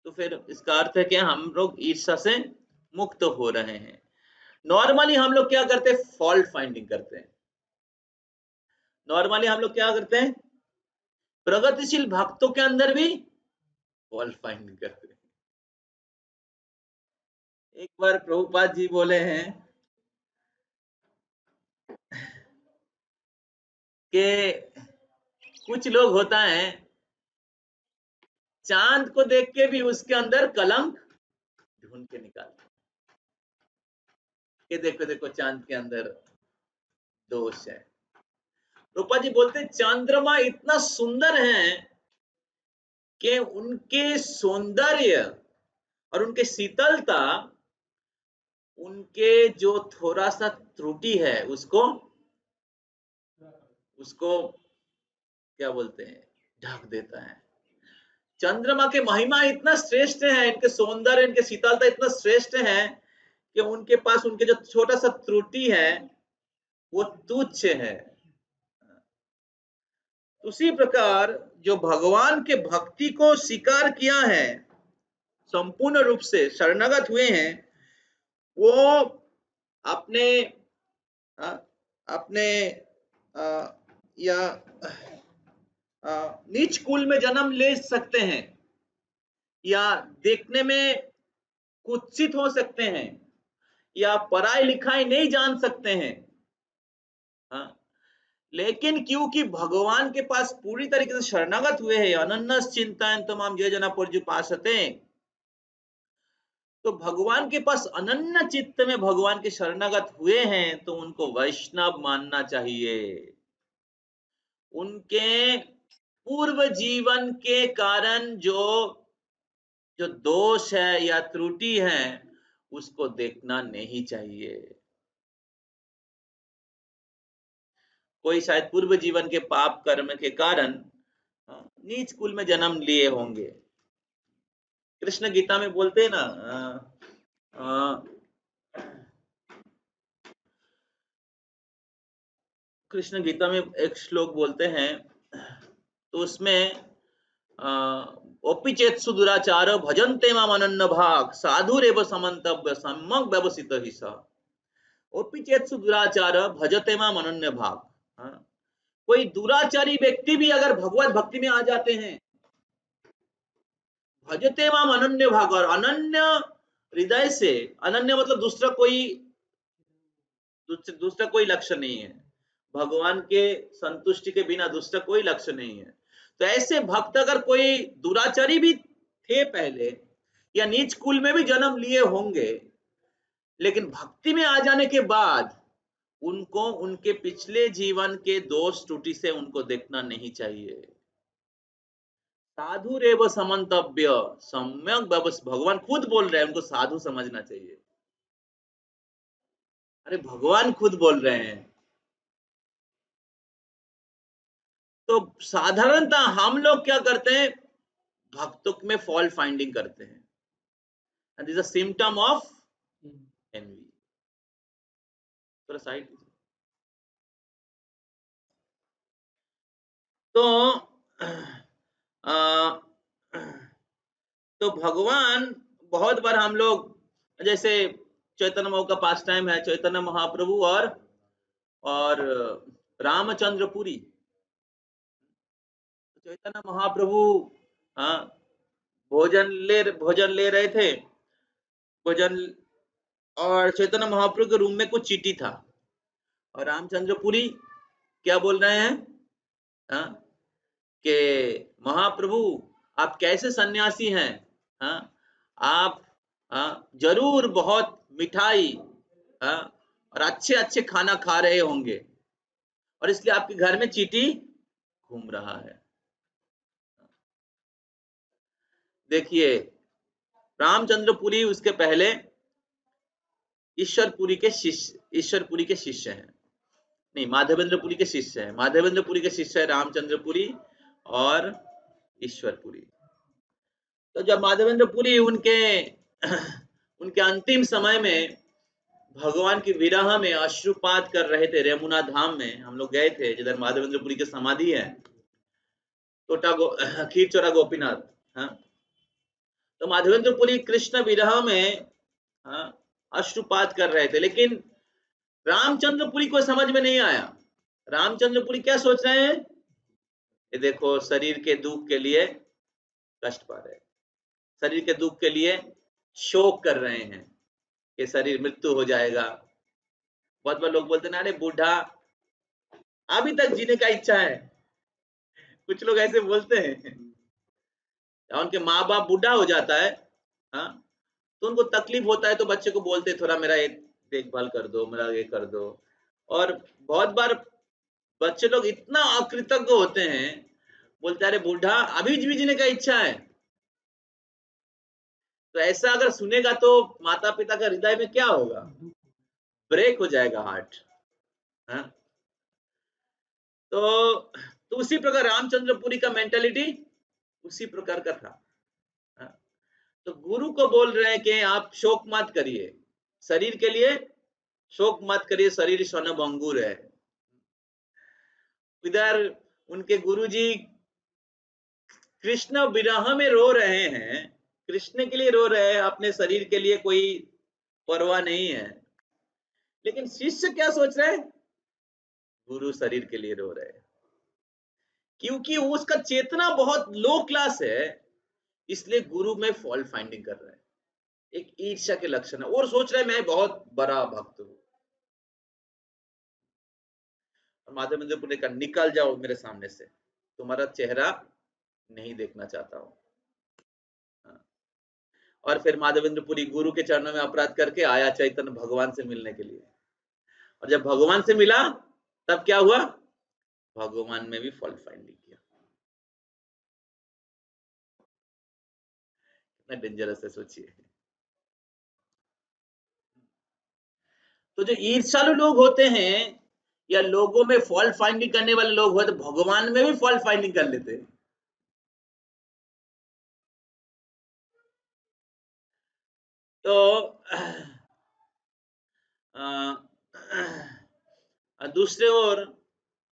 [SPEAKER 1] तो फिर इसका अर्थ है कि हम लोग ईर्ष्या से मुक्त हो रहे हैं। नॉर्मली हम लोग क्या करते हैं, फॉल्ट फाइंडिंग करते हैं। नॉर्मली हम लोग क्या करते हैं, प्रगतिशील भक्तों के अंदर भी फॉल्ट फाइंडिंग करते हैं। एक बार प्रभुपाद जी बोले हैं कि कुछ लोग होता है चांद को देख के भी उसके अंदर कलंक ढूंढ के निकालते हैं कि देखो देखो चांद के अंदर दोष है। रूपा जी बोलते हैं चंद्रमा इतना सुंदर है कि उनके सौंदर्य और उनके शीतलता, उनके जो थोड़ा सा त्रुटि है उसको उसको क्या बोलते हैं, ढक देता है। चंद्रमा के महिमा इतना श्रेष्ठ है, इनके सौंदर्य इनके शीतलता इतना श्रेष्ठ है कि उनके पास उनके जो छोटा सा त्रुटि है वो तुच्छ है। उसी प्रकार जो भगवान के भक्ति को स्वीकार किया है, संपूर्ण रूप से शरणागत हुए हैं, वो अपने अपने या नीच कुल में जन्म ले सकते हैं या देखने में कुत्सित हो सकते हैं या पढ़ाई लिखाई नहीं जान सकते हैं, हाँ, लेकिन क्योंकि भगवान के पास पूरी तरीके से शरणागत हुए हैं, अनन्नस चिंतायन तमाम जय जना पर्युपासते, तो भगवान के पास अनन्य चित्त में भगवान के शरणागत हुए हैं, तो उनको वैष्णव मानना चाहिए। उनके पूर्व जीवन के कारण जो जो दोष है या त्रुटि है उसको देखना नहीं चाहिए। कोई शायद पूर्व जीवन के पाप कर्म के कारण नीच कुल में जन्म लिए होंगे। कृष्ण गीता में बोलते हैं ना, कृष्ण गीता में एक श्लोक बोलते हैं, तो उसमें ओपि चेत्सु दुराचार भजन्ते माम अनन्य भाग साधुरेव समन्तव्य सम्यक् व्यवसित हि स। ओपि चेत्सु दुराचार भजते माम अनन्य भाग, कोई दुराचारी व्यक्ति भी अगर भगवत भक्ति में आ जाते हैं, भजते माम अनन्य भाग, और अनन्य हृदय से, अनन्य मतलब दूसरा कोई लक्ष्य नहीं है, भगवान के संतुष्टि के बिना दूसरा कोई लक्ष्य नहीं है। तो ऐसे भक्त अगर कोई दुराचारी भी थे पहले या नीच कुल में भी जन्म लिए होंगे, लेकिन भक्ति में आ जाने के बाद उनको उनके पिछले जीवन के दोष त्रुटि से उनको देखना नहीं चाहिए। साधु रेव समन्तव्य सम्यक व्यवस्थित, भगवान खुद बोल रहे हैं उनको साधु समझना चाहिए। अरे भगवान खुद बोल रहे हैं। तो साधारणतः हम लोग क्या करते हैं, भक्तों में फॉल्ट फाइंडिंग करते हैं, and this is a symptom of envy. थोड़ा साइड। तो तो भगवान बहुत बार हम लोग, जैसे चैतन्य महाप्रभु का पास टाइम है, चैतन्य महाप्रभु और रामचंद्रपुरी। चैतन्य महाप्रभु हाँ भोजन ले रहे थे, भोजन, और चैतन्य महाप्रभु के रूम में कुछ चीटी था, और रामचंद्रपुरी क्या बोल रहे हैं, हाँ, कि महाप्रभु आप कैसे सन्यासी हैं, हाँ, आप जरूर बहुत मिठाई और अच्छे अच्छे खाना खा रहे होंगे, और इसलिए आपके घर में चीटी घूम रहा है। देखिए, रामचंद्रपुरी उसके पहले ईश्वरपुरी के शिष्य हैं, नहीं, माधवेंद्रपुरी के शिष्य हैं। माधवेंद्रपुरी के शिष्य है रामचंद्रपुरी और ईश्वरपुरी। तो जब माधवेंद्रपुरी उनके उनके अंतिम समय में भगवान की विरह में अश्रुपात कर रहे थे। रेमुना धाम में हम लोग गए थे, जिधर माधवेंद्रपुरी की समाधि है, खीर चोरा गोपीनाथ। हाँ, तो माधवेंद्रपुरी कृष्ण विरह में, हाँ, अश्रुपात कर रहे थे, लेकिन रामचंद्रपुरी को समझ में नहीं आया। रामचंद्रपुरी क्या सोच रहे हैं? ये देखो, शरीर के दुख के लिए कष्ट पा रहे हैं, शरीर के दुख के लिए शोक कर रहे हैं कि शरीर मृत्यु हो जाएगा। बहुत बार लोग बोलते हैं ना, अरे बूढ़ा अभी तक जीने का इच्छा है। कुछ लोग ऐसे बोलते हैं। उनके माँ बाप बूढ़ा हो जाता है, हाँ, तो उनको तकलीफ होता है, तो बच्चे को बोलते हैं थोड़ा मेरा एक देखभाल कर दो, मेरा ये कर दो। और बहुत बार बच्चे लोग इतना अकृतज्ञ होते हैं, बोलते हैं अरे बूढ़ा अभी भी जीने का इच्छा है। तो ऐसा अगर सुनेगा तो माता पिता का हृदय में क्या होगा? ब्रेक हो जाएगा हार्ट। हाँ? तो उसी प्रकार रामचंद्रपुरी का मेंटालिटी उसी प्रकार का था। हाँ? तो गुरु को बोल रहे हैं कि आप शोक मत करिए, शरीर के लिए शोक मत करिए, शरीर क्षणभंगुर है। इधर उनके गुरुजी कृष्ण विरह में रो रहे हैं, कृष्ण के लिए रो रहे हैं, अपने शरीर के लिए कोई परवाह नहीं है। लेकिन शिष्य क्या सोच रहे हैं? गुरु शरीर के लिए रो रहे हैं, क्योंकि उसका चेतना बहुत लो क्लास है, इसलिए गुरु में फॉल्ट फाइंडिंग कर रहे हैं। एक ईर्ष्या के लक्षण है, और सोच रहे हैं मैं बहुत बड़ा भक्त हूं। और माधवेंद्रपुरी ने कहा निकल जाओ मेरे सामने से, तुम्हारा चेहरा नहीं देखना चाहता हूं। और फिर माधवेंद्रपुरी गुरु के चरणों में अपराध करके आया चैतन्य भगवान से मिलने के लिए। और जब भगवान से मिला तब क्या हुआ? भगवान में भी फॉल्ट फाइंडिंग किया। कितना डेंजरस है, सोचिए। तो जो ईर्ष्यालु लोग होते हैं या लोगों में फॉल्ट फाइंडिंग करने वाले लोग होते, भगवान में भी फॉल्ट फाइंडिंग कर लेते हैं। तो दूसरे ओर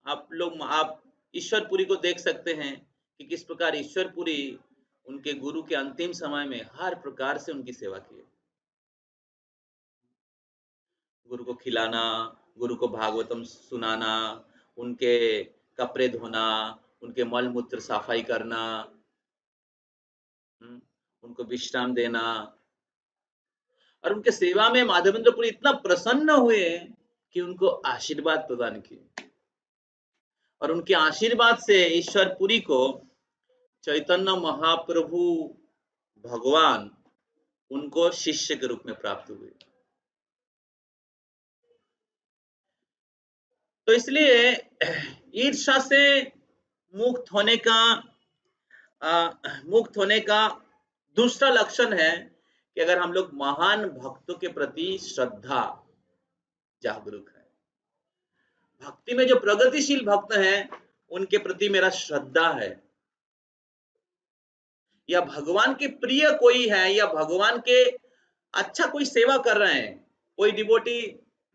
[SPEAKER 1] आप ईश्वरपुरी को देख सकते हैं कि किस प्रकार ईश्वरपुरी उनके गुरु के अंतिम समय में हर प्रकार से उनकी सेवा की। गुरु को खिलाना, गुरु को भागवतम सुनाना, उनके कपड़े धोना, उनके मल मूत्र सफाई करना, उनको विश्राम देना। और उनके सेवा में माधवेंद्रपुरी इतना प्रसन्न हुए कि उनको आशीर्वाद प्रदान किए। और उनके आशीर्वाद से ईश्वरपुरी को चैतन्य महाप्रभु भगवान उनको शिष्य के रूप में प्राप्त हुए। तो इसलिए ईर्ष्या से मुक्त होने का दूसरा लक्षण है कि अगर हम लोग महान भक्तों के प्रति श्रद्धा जागरूक है, भक्ति में जो प्रगतिशील भक्त हैं उनके प्रति मेरा श्रद्धा है, या भगवान के प्रिय कोई है, या भगवान के अच्छा कोई सेवा कर रहे हैं, कोई डिवोटी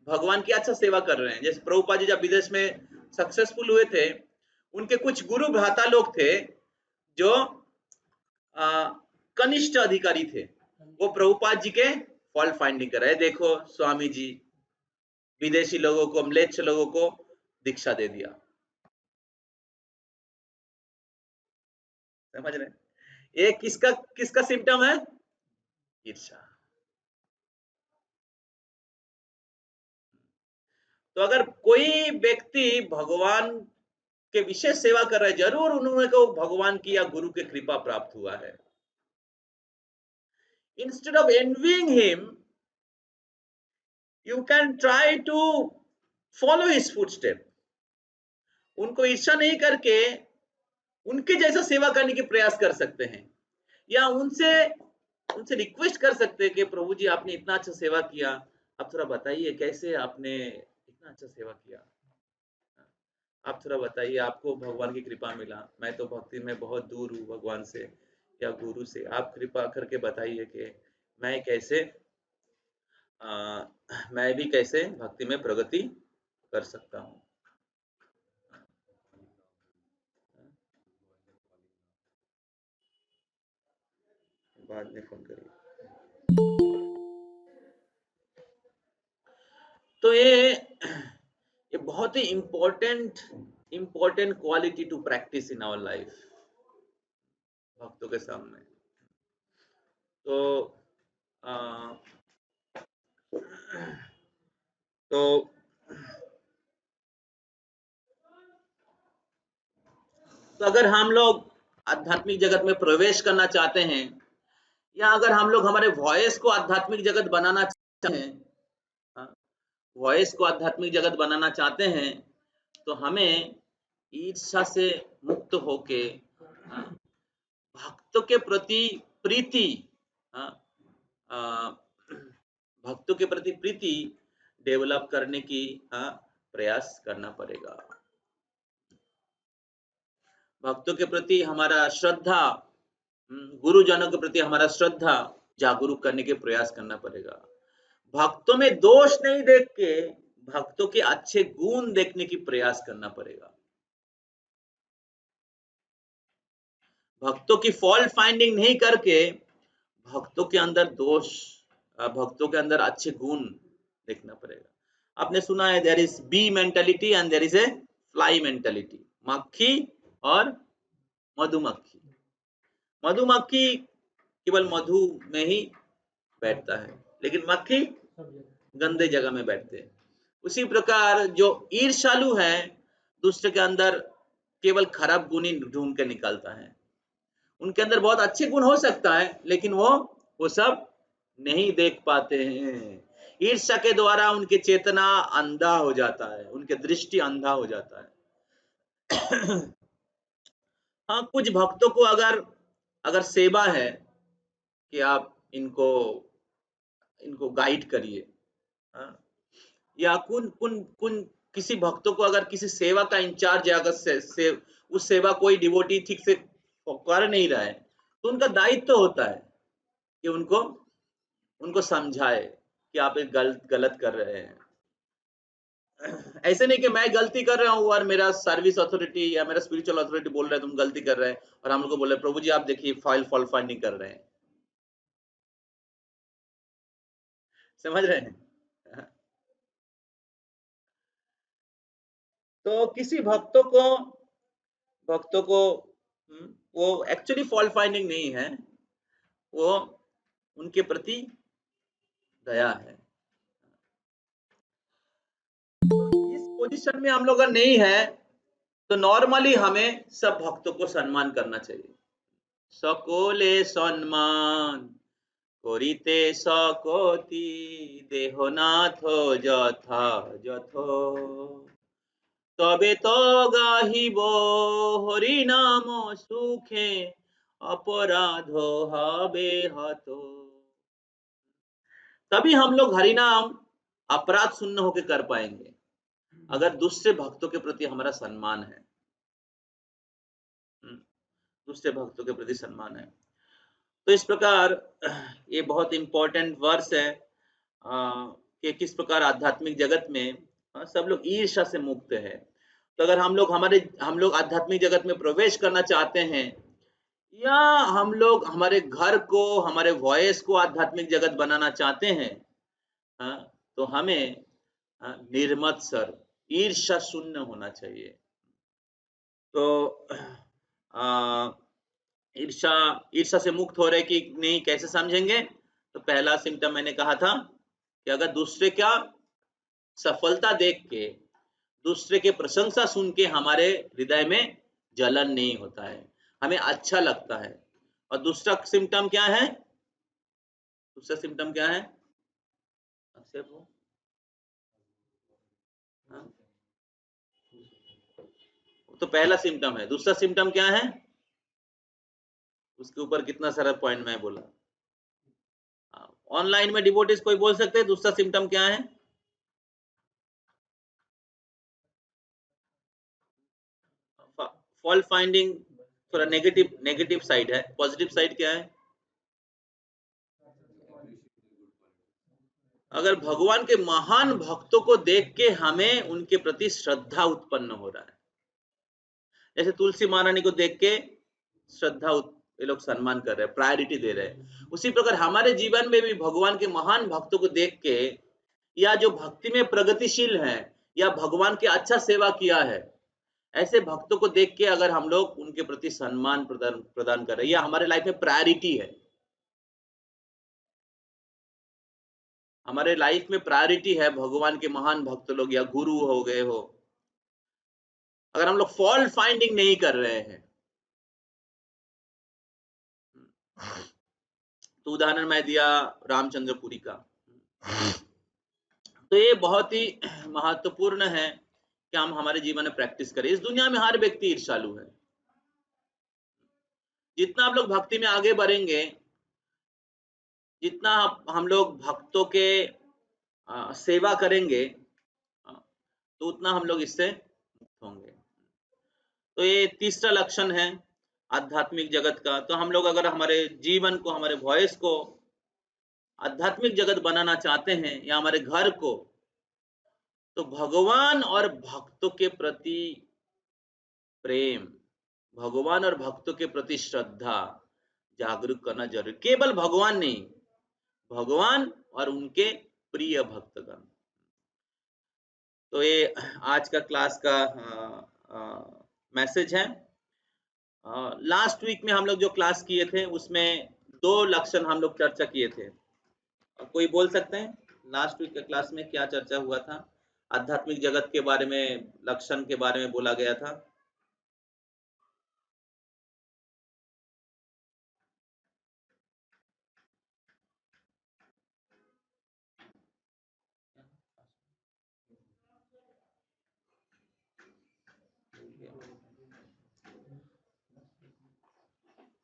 [SPEAKER 1] भगवान की अच्छा सेवा कर रहे हैं। जैसे प्रभुपाद जी जब विदेश में सक्सेसफुल हुए थे, उनके कुछ गुरु भ्राता लोग थे जो कनिष्ठ अधिकारी थे, वो प्रभुपाद जी के फॉल्ट फाइंडिंग कर रहे हैं। देखो स्वामी जी विदेशी लोगों को, म्लेच्छ लोगों को दीक्षा दे दिया। समझ रहे? ये किसका किसका सिम्टम है? ईर्ष्या। तो अगर कोई व्यक्ति भगवान के विशेष सेवा कर रहा है, जरूर उन्होंने को भगवान की या गुरु की कृपा प्राप्त हुआ है। Instead of envying him, you can try to follow his footstep. उनको ईर्ष्या नहीं करके उनके जैसा सेवा करने की प्रयास कर सकते हैं, या उनसे रिक्वेस्ट कर सकते हैं कि प्रभु जी आपने इतना अच्छा सेवा किया, आप थोड़ा बताइए कैसे आपने इतना अच्छा सेवा किया, आप थोड़ा बताइए, आपको भगवान की कृपा मिला, मैं तो भक्ति में बहुत दूर हूँ भगवान से या गुरु से, आप कृपा करके बताइए कि मैं कैसे मैं भी कैसे भक्ति में प्रगति कर सकता हूँ। बाद में फोन करिए। तो ये बहुत ही important quality to practice in our life भक्तों के सामने। तो आ, तो तो अगर हम लोग आध्यात्मिक जगत में प्रवेश करना चाहते हैं, या अगर हम लोग हमारे वॉइस को आध्यात्मिक जगत बनाना चाहते हैं, वॉइस को आध्यात्मिक जगत बनाना चाहते हैं, तो हमें ईर्ष्या से मुक्त होके भक्तों के प्रति प्रीति, भक्तों के प्रति प्रीति डेवलप करने की प्रयास करना पड़ेगा। भक्तों के प्रति हमारा श्रद्धा, गुरुजनों के प्रति हमारा श्रद्धा जागरूक करने के प्रयास करना पड़ेगा। भक्तों में दोष नहीं देख के भक्तों के अच्छे गुण देखने की प्रयास करना पड़ेगा। भक्तों की फॉल्ट फाइंडिंग नहीं करके भक्तों के अंदर दोष, भक्तों के अंदर अच्छे गुण देखना पड़ेगा। आपने सुना है there is bee mentality and there is a fly mentality. मक्खी और मधुमक्खी। मधुमक्खी केवल मधु में ही बैठता है, लेकिन मक्खी गंदे जगह में बैठते हैं। उसी प्रकार जो ईर्ष्यालु है दूसरे के अंदर केवल खराब गुण ही ढूंढ के निकालता है। उनके अंदर बहुत अच्छे गुण हो सकता है, लेकिन वो सब नहीं देख पाते हैं। ईर्ष्या के द्वारा उनकी चेतना अंधा हो जाता है, उनके दृष्टि अंधा हो जाता है। हाँ, कुछ भक्तों को अगर सेवा है कि आप इनको गाइड करिए, या कुन किसी भक्तों को अगर किसी सेवा का इंचार्ज है, अगर उस सेवा कोई डिवोटी ठीक से कर नहीं रहा है, तो उनका दायित्व होता है कि उनको समझाए कि आप एक गलत कर रहे हैं। ऐसे नहीं कि मैं गलती कर रहा हूँ और मेरा सर्विस अथॉरिटी या मेरा स्पिरिचुअल अथॉरिटी बोल रहा है तुम गलती कर रहे हैं, और हम लोग को बोल रहे प्रभु जी आप देखिए फॉल्ट फाइंडिंग कर रहे हैं। समझ रहे हैं? तो किसी भक्तों को वो एक्चुअली फॉल्ट फाइंडिंग नहीं है, वो उनके प्रति दया है। तो इस पोजीशन में हम लोग अगर नहीं है तो नॉर्मली हमें सब भक्तों को सम्मान करना चाहिए। सकले सम्मान करिते सकति देहनाथ যথাযথ তবে তো গাহিব হরি নাম সুখে अपराध হবে हत। तभी हम लोग हरि नाम अपराध शून्य होकर कर पाएंगे अगर दूसरे भक्तों के प्रति हमारा सम्मान है, दूसरे भक्तों के प्रति सम्मान है। तो इस प्रकार ये बहुत इंपॉर्टेंट वर्स है कि किस प्रकार आध्यात्मिक जगत में सब लोग ईर्ष्या से मुक्त है। तो अगर हम लोग आध्यात्मिक जगत में प्रवेश करना चाहते हैं, या हम लोग हमारे घर को, हमारे वॉइस को आध्यात्मिक जगत बनाना चाहते हैं, तो हमें निर्मत्सर ईर्ष्या शून्य होना चाहिए। तो ईर्ष्या से मुक्त हो रहे कि नहीं कैसे समझेंगे? तो पहला सिम्टम मैंने कहा था कि अगर दूसरे का सफलता देख के, दूसरे के प्रशंसा सुन के हमारे हृदय में जलन नहीं होता है, हमें अच्छा लगता है। और दूसरा सिम्टम क्या है? दूसरा सिम्टम क्या है? तो पहला सिम्टम है। दूसरा सिम्टम क्या है? उसके ऊपर कितना सारा पॉइंट मैं बोला। ऑनलाइन में डिवोटीज कोई बोल सकते हैं दूसरा सिम्टम क्या है? फॉल्ट फाइंडिंग थोड़ा नेगेटिव साइड है, पॉजिटिव साइड क्या है? अगर भगवान के महान भक्तों को देख के हमें उनके प्रति श्रद्धा उत्पन्न हो रहा है, जैसे तुलसी महारानी को देख के श्रद्धा ये लोग सम्मान कर रहे हैं, प्रायोरिटी दे रहे हैं, उसी प्रकार हमारे जीवन में भी भगवान के महान भक्तों को देख के, या जो भक्ति में प्रगतिशील हैं या भगवान के अच्छा सेवा किया है, ऐसे भक्तों को देख के अगर हम लोग उनके प्रति सम्मान प्रदान कर रहे हैं, या हमारे लाइफ में प्रायोरिटी है, हमारे लाइफ में प्रायोरिटी है भगवान के महान भक्त लोग या गुरु हो गए हो, अगर हम लोग फॉल्ट फाइंडिंग नहीं कर रहे हैं, तो उदाहरण मैं दिया रामचंद्रपुरी का, तो ये बहुत ही महत्वपूर्ण है कि हम हमारे जीवन में प्रैक्टिस करें। इस दुनिया में हर व्यक्ति ईर्ष्यालु है, जितना आप लोग भक्ति में आगे बढ़ेंगे, जितना हम लोग भक्तों के सेवा करेंगे, तो उतना हम लोग इससे मुक्त होंगे। तो ये तीसरा लक्षण है आध्यात्मिक जगत का। तो हम लोग अगर हमारे जीवन को, हमारे वॉइस को आध्यात्मिक जगत बनाना चाहते हैं या हमारे घर को, तो भगवान और भक्तों के प्रति प्रेम, भगवान और भक्तों के प्रति श्रद्धा जागरूक करना जरूरी। केवल भगवान नहीं, भगवान और उनके प्रिय भक्तगण। तो ये आज का क्लास का मैसेज है। लास्ट वीक में हम लोग जो क्लास किए थे उसमें 2 लक्षण हम लोग चर्चा किए थे। कोई बोल सकते हैं लास्ट वीक के क्लास में क्या चर्चा हुआ था? आध्यात्मिक जगत के बारे में, लक्षण के बारे में बोला गया था।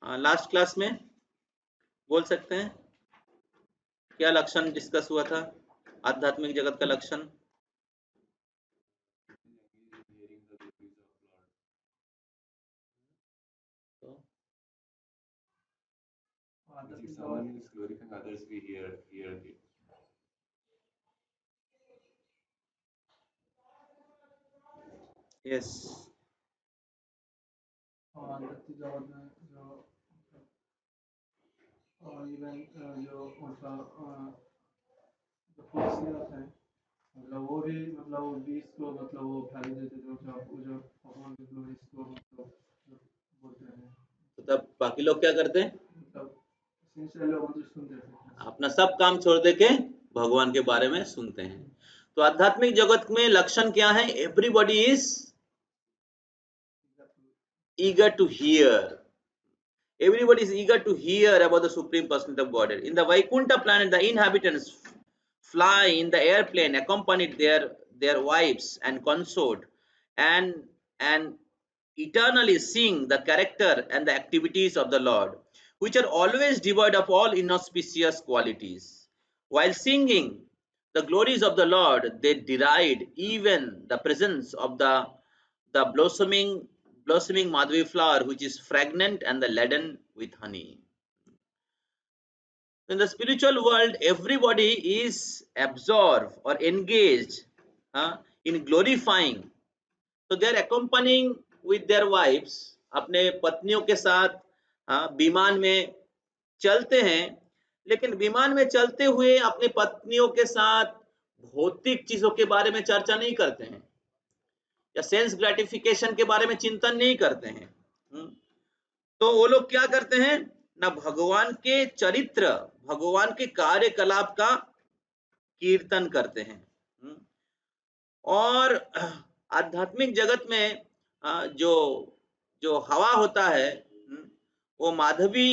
[SPEAKER 1] लास्ट क्लास में बोल सकते हैं क्या लक्षण डिस्कस हुआ था? आध्यात्मिक जगत का लक्षण।
[SPEAKER 2] If someone is glorifying others, we hear it.
[SPEAKER 1] Yes,
[SPEAKER 3] आध्यात्मिक जगत में जो इवन जो मतलब जो खुशियाँ हैं, मतलब वो भी मतलब इसको मतलब वो फैला देते जो जो भगवान की ग्लोरी को मतलब बोलते हैं।
[SPEAKER 1] तो तब बाकी लोग क्या करते हैं?
[SPEAKER 3] मतलब सिंसियर लोग मतलब सुनते थे,
[SPEAKER 1] अपना सब काम छोड़ दे के भगवान के बारे में सुनते हैं। तो आध्यात्मिक जगत में लक्षण क्या है? Everybody is eager to hear. Everybody is eager to hear about the Supreme Personality of Godhead. In the Vaikuntha planet, the inhabitants fly in the airplane, accompanied their wives and consort, and eternally sing the character and the activities of the Lord, which are always devoid of all inauspicious qualities. While singing the glories of the Lord, they deride even the presence of the blossoming Madhavi flower, which is fragrant and laden with honey. In the spiritual world, everybody is absorbed or engaged in glorifying. So they are accompanying with their wives, अपने पत्नियों के साथ विमान में चलते हैं, लेकिन विमान में चलते हुए अपनी पत्नियों के साथ भौतिक चीजों के बारे में चर्चा नहीं करते हैं, या सेंस ग्रेटिफिकेशन के बारे में चिंतन नहीं करते हैं। तो वो लोग क्या करते हैं? ना भगवान के चरित्र, भगवान के कार्यकलाप का कीर्तन करते हैं। और आध्यात्मिक जगत में जो जो हवा होता है, वो माधवी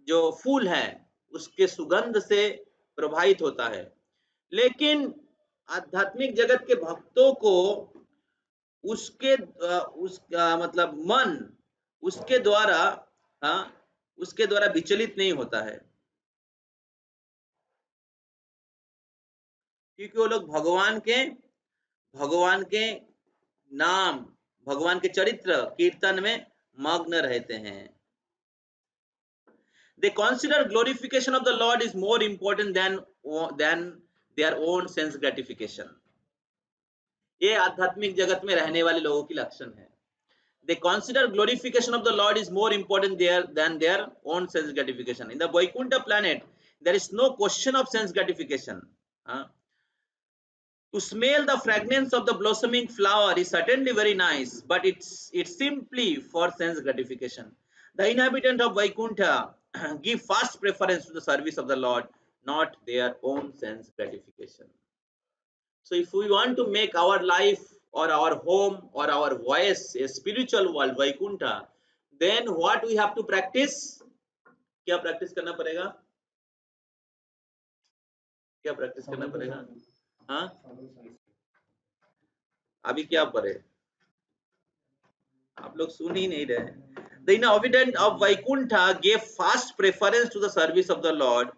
[SPEAKER 1] जो फूल है उसके सुगंध से प्रभावित होता है, लेकिन आध्यात्मिक जगत के भक्तों को उसका मतलब मन उसके द्वारा विचलित नहीं होता है, क्योंकि वो लोग भगवान के नाम, भगवान के चरित्र कीर्तन में मग्न रहते हैं। They consider glorification of the Lord is more important than their own sense gratification. ये आध्यात्मिक जगत में रहने वाले लोगों की लक्षण है. They consider glorification of the Lord is more important than their own sense gratification. In the Vaikuntha planet, there is no question of sense gratification. To smell the fragrance of the blossoming flower is certainly very nice, but it's simply for sense gratification. The inhabitants of Vaikuntha give first preference to the service of the Lord, not their own sense gratification. So if we want to make our life or our home or our voice a spiritual world, Vaikuntha, then what we have to practice? क्या practice करना पड़ेगा? क्या practice करना पड़ेगा? हाँ? अभी क्या पढ़े? आप लोग सुन ही नहीं रहे. The inhabitants of Vaikuntha gave first preference to the service of the Lord,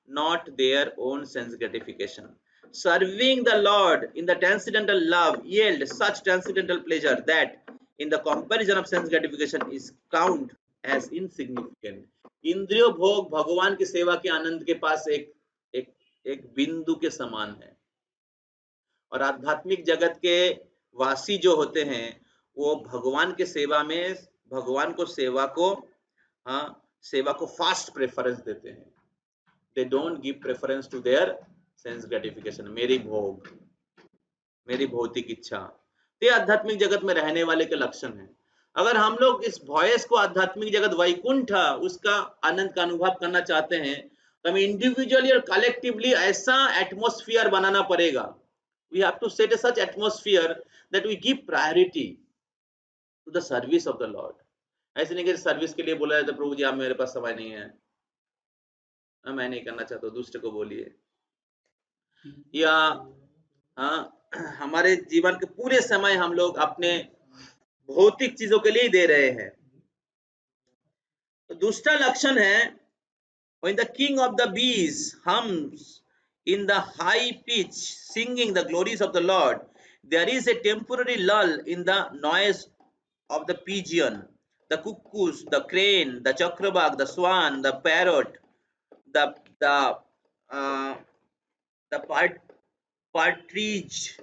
[SPEAKER 1] not their own sense gratification. Serving the Lord in the transcendental love yields such transcendental pleasure that in the comparison of sense gratification is count as insignificant. इंद्रिय भोग भगवान की सेवा के आनंद के पास एक बिंदु के समान है. और आध्यात्मिक जगत के वासी जो होते हैं वो भगवान के सेवा में भगवान को सेवा को फास्ट प्रेफरेंस देते हैं. They don't give preference to their sense gratification. मेरी भोग, मेरी भौतिक इच्छा. ये आध्यात्मिक जगत में रहने वाले के लक्षण है. अगर हम लोग इस वॉइस को आध्यात्मिक जगत वैकुंठ उसका आनंद का अनुभव करना चाहते हैं तो हमें इंडिविजुअली और कलेक्टिवली ऐसा एटमॉस्फेयर बनाना पड़ेगा. We have to set a such atmosphere that we give priority to the service of the Lord. ऐसे नहीं कि सर्विस के लिए बोला जाए तो प्रभु जी आप मेरे पास समय नहीं है, मैं नहीं करना चाहता, दूसरे को बोलिए. या हमारे जीवन के पूरे समय हम लोग अपने भौतिक चीजों के लिए दे रहे हैं. तो दूसरा लक्षण है when the king of the bees hums in the high pitch singing the glories of the Lord, there is a temporary lull in the noise of the pigeon, the cuckoos, the crane, the chakrabag, the swan, the parrot, the partridge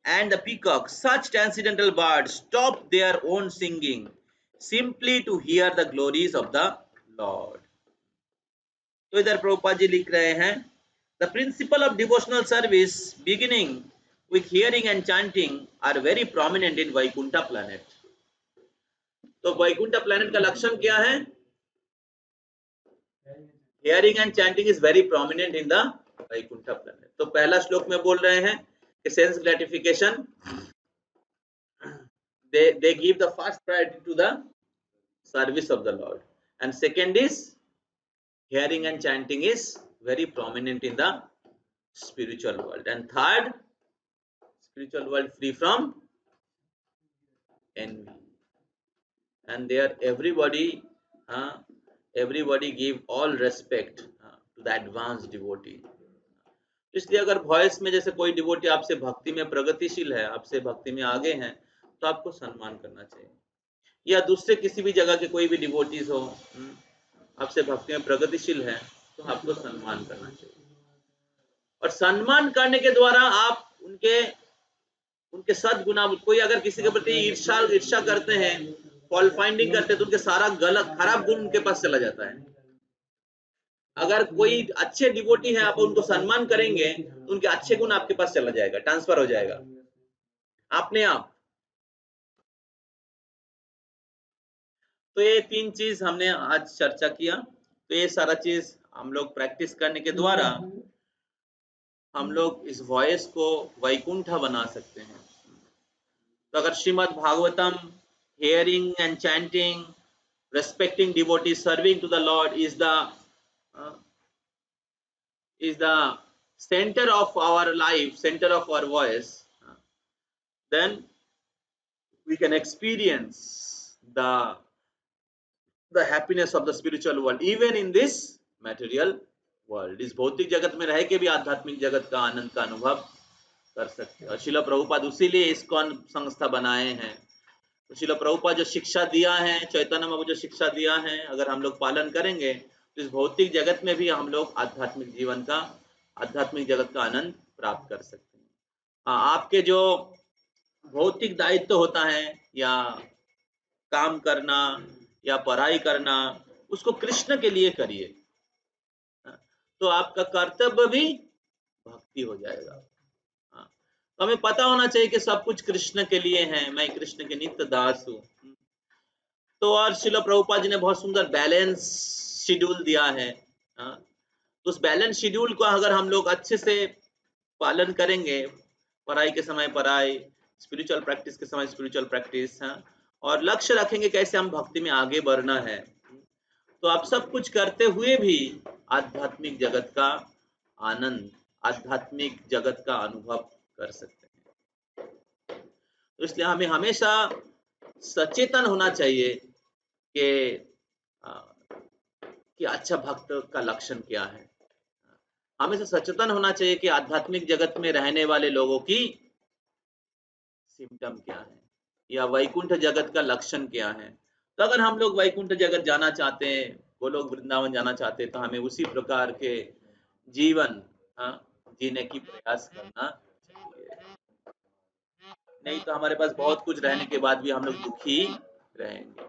[SPEAKER 1] and the peacock. Such transcendental birds stop their own singing simply to hear the glories of the Lord. तो इधर प्रभुपाद जी लिख रहे हैं The principle of devotional service beginning with hearing and chanting are very prominent in Vaikuntha planet. तो Vaikuntha planet का लक्षण क्या है? Hearing and chanting is very prominent in the Vaikuntha planet. तो पहला श्लोक में बोल रहे हैं कि sense gratification they give the first priority to the service of the Lord, and second is hearing and chanting is very prominent in the spiritual world, and third, spiritual world free from envy, and there everybody give all respect to the advanced devotee. इसलिए अगर voice में जैसे कोई devotee आपसे भक्ति में प्रगतिशील है, आपसे भक्ति में आगे हैं, तो आपको सम्मान करना चाहिए. या दूसरे किसी भी जगह के कोई भी डिवोटीज हो आपसे भक्ति में प्रगतिशील है तो आपको सम्मान करना चाहिए. और सम्मान करने के द्वारा आप उनके सद्गुणा, कोई अगर किसी के प्रति ईर्ष्या करते हैं, फॉल्ट फाइंडिंग करते हैं, तो उनके सारा गलत खराब गुण उनके पास चला जाता है. अगर कोई अच्छे डिवोटी है आप उनको सम्मान करेंगे तो उनके अच्छे गुण आपके पास चला जाएगा, ट्रांसफर हो जाएगा अपने आप. तो ये 3 चीज हमने आज चर्चा किया. तो ये सारा चीज हम लोग प्रैक्टिस करने के द्वारा हम लोग इस वॉइस को वैकुंठ बना सकते हैं. तो अगर Shrimad Bhagavatam, hearing and chanting, respecting devotees, serving to the Lord is the center of our life, center of our voice, then we can experience the happiness of the spiritual world even in this material world. इस भौतिक जगत में रह के भी आध्यात्मिक जगत का आनंद का अनुभव कर सकते हैं. और श्रील प्रभुपाद उसीलिए इस्कॉन संस्था बनाए हैं. तो श्रील प्रभुपाद जो शिक्षा दिया है, चैतन्य महाप्रभु जो शिक्षा दिया है, अगर हम लोग पालन करेंगे इस भौतिक जगत में भी हम लोग आध्यात्मिक जीवन का, आध्यात्मिक जगत का आनंद प्राप्त कर सकते हैं। हाँ, आपके जो भौतिक दायित्व होता है या काम करना या पढ़ाई करना, उसको कृष्ण के लिए करिए, तो आपका कर्तव्य भी भक्ति हो जाएगा। हाँ, तो हमें पता होना चाहिए कि सब कुछ कृष्ण के लिए है, मैं कृष्ण के नित्य दास हूँ। तो और श्रील प्रभुपाद जी ने बहुत सुंदर बैलेंस शेड्यूल दिया है। हाँ, तो उस बैलेंस शेड्यूल को अगर हम लोग अच्छे से पालन करेंगे, पढ़ाई के समय पढ़ाई, स्पिरिचुअल प्रैक्टिस के समय स्पिरिचुअल प्रैक्टिस, हाँ, और लक्ष्य रखेंगे कैसे हम भक्ति में आगे बढ़ना है, तो आप सब कुछ करते हुए भी आध्यात्मिक जगत का आनंद, आध्यात्मिक जगत का अनुभव कर सकते हैं। तो इसलिए हमें हमेशा सचेतन होना चाहिए कि अच्छा भक्त का लक्षण क्या है। हमेशा सचेतन होना चाहिए कि आध्यात्मिक जगत में रहने वाले लोगों की सिम्टम क्या है या वैकुंठ जगत का लक्षण क्या है। तो अगर हम लोग वैकुंठ जगत जाना चाहते हैं, वो लोग वृंदावन जाना चाहते हैं, तो हमें उसी प्रकार के जीवन जीने की प्रयास करना चाहिए। नहीं तो हमारे पास बहुत कुछ रहने के बाद भी हम लोग दुखी रहेंगे।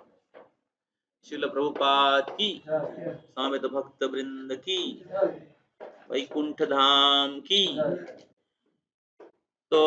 [SPEAKER 1] श्रील प्रभुपाद की, सामेत भक्त वृंद की, वैकुंठ धाम की। तो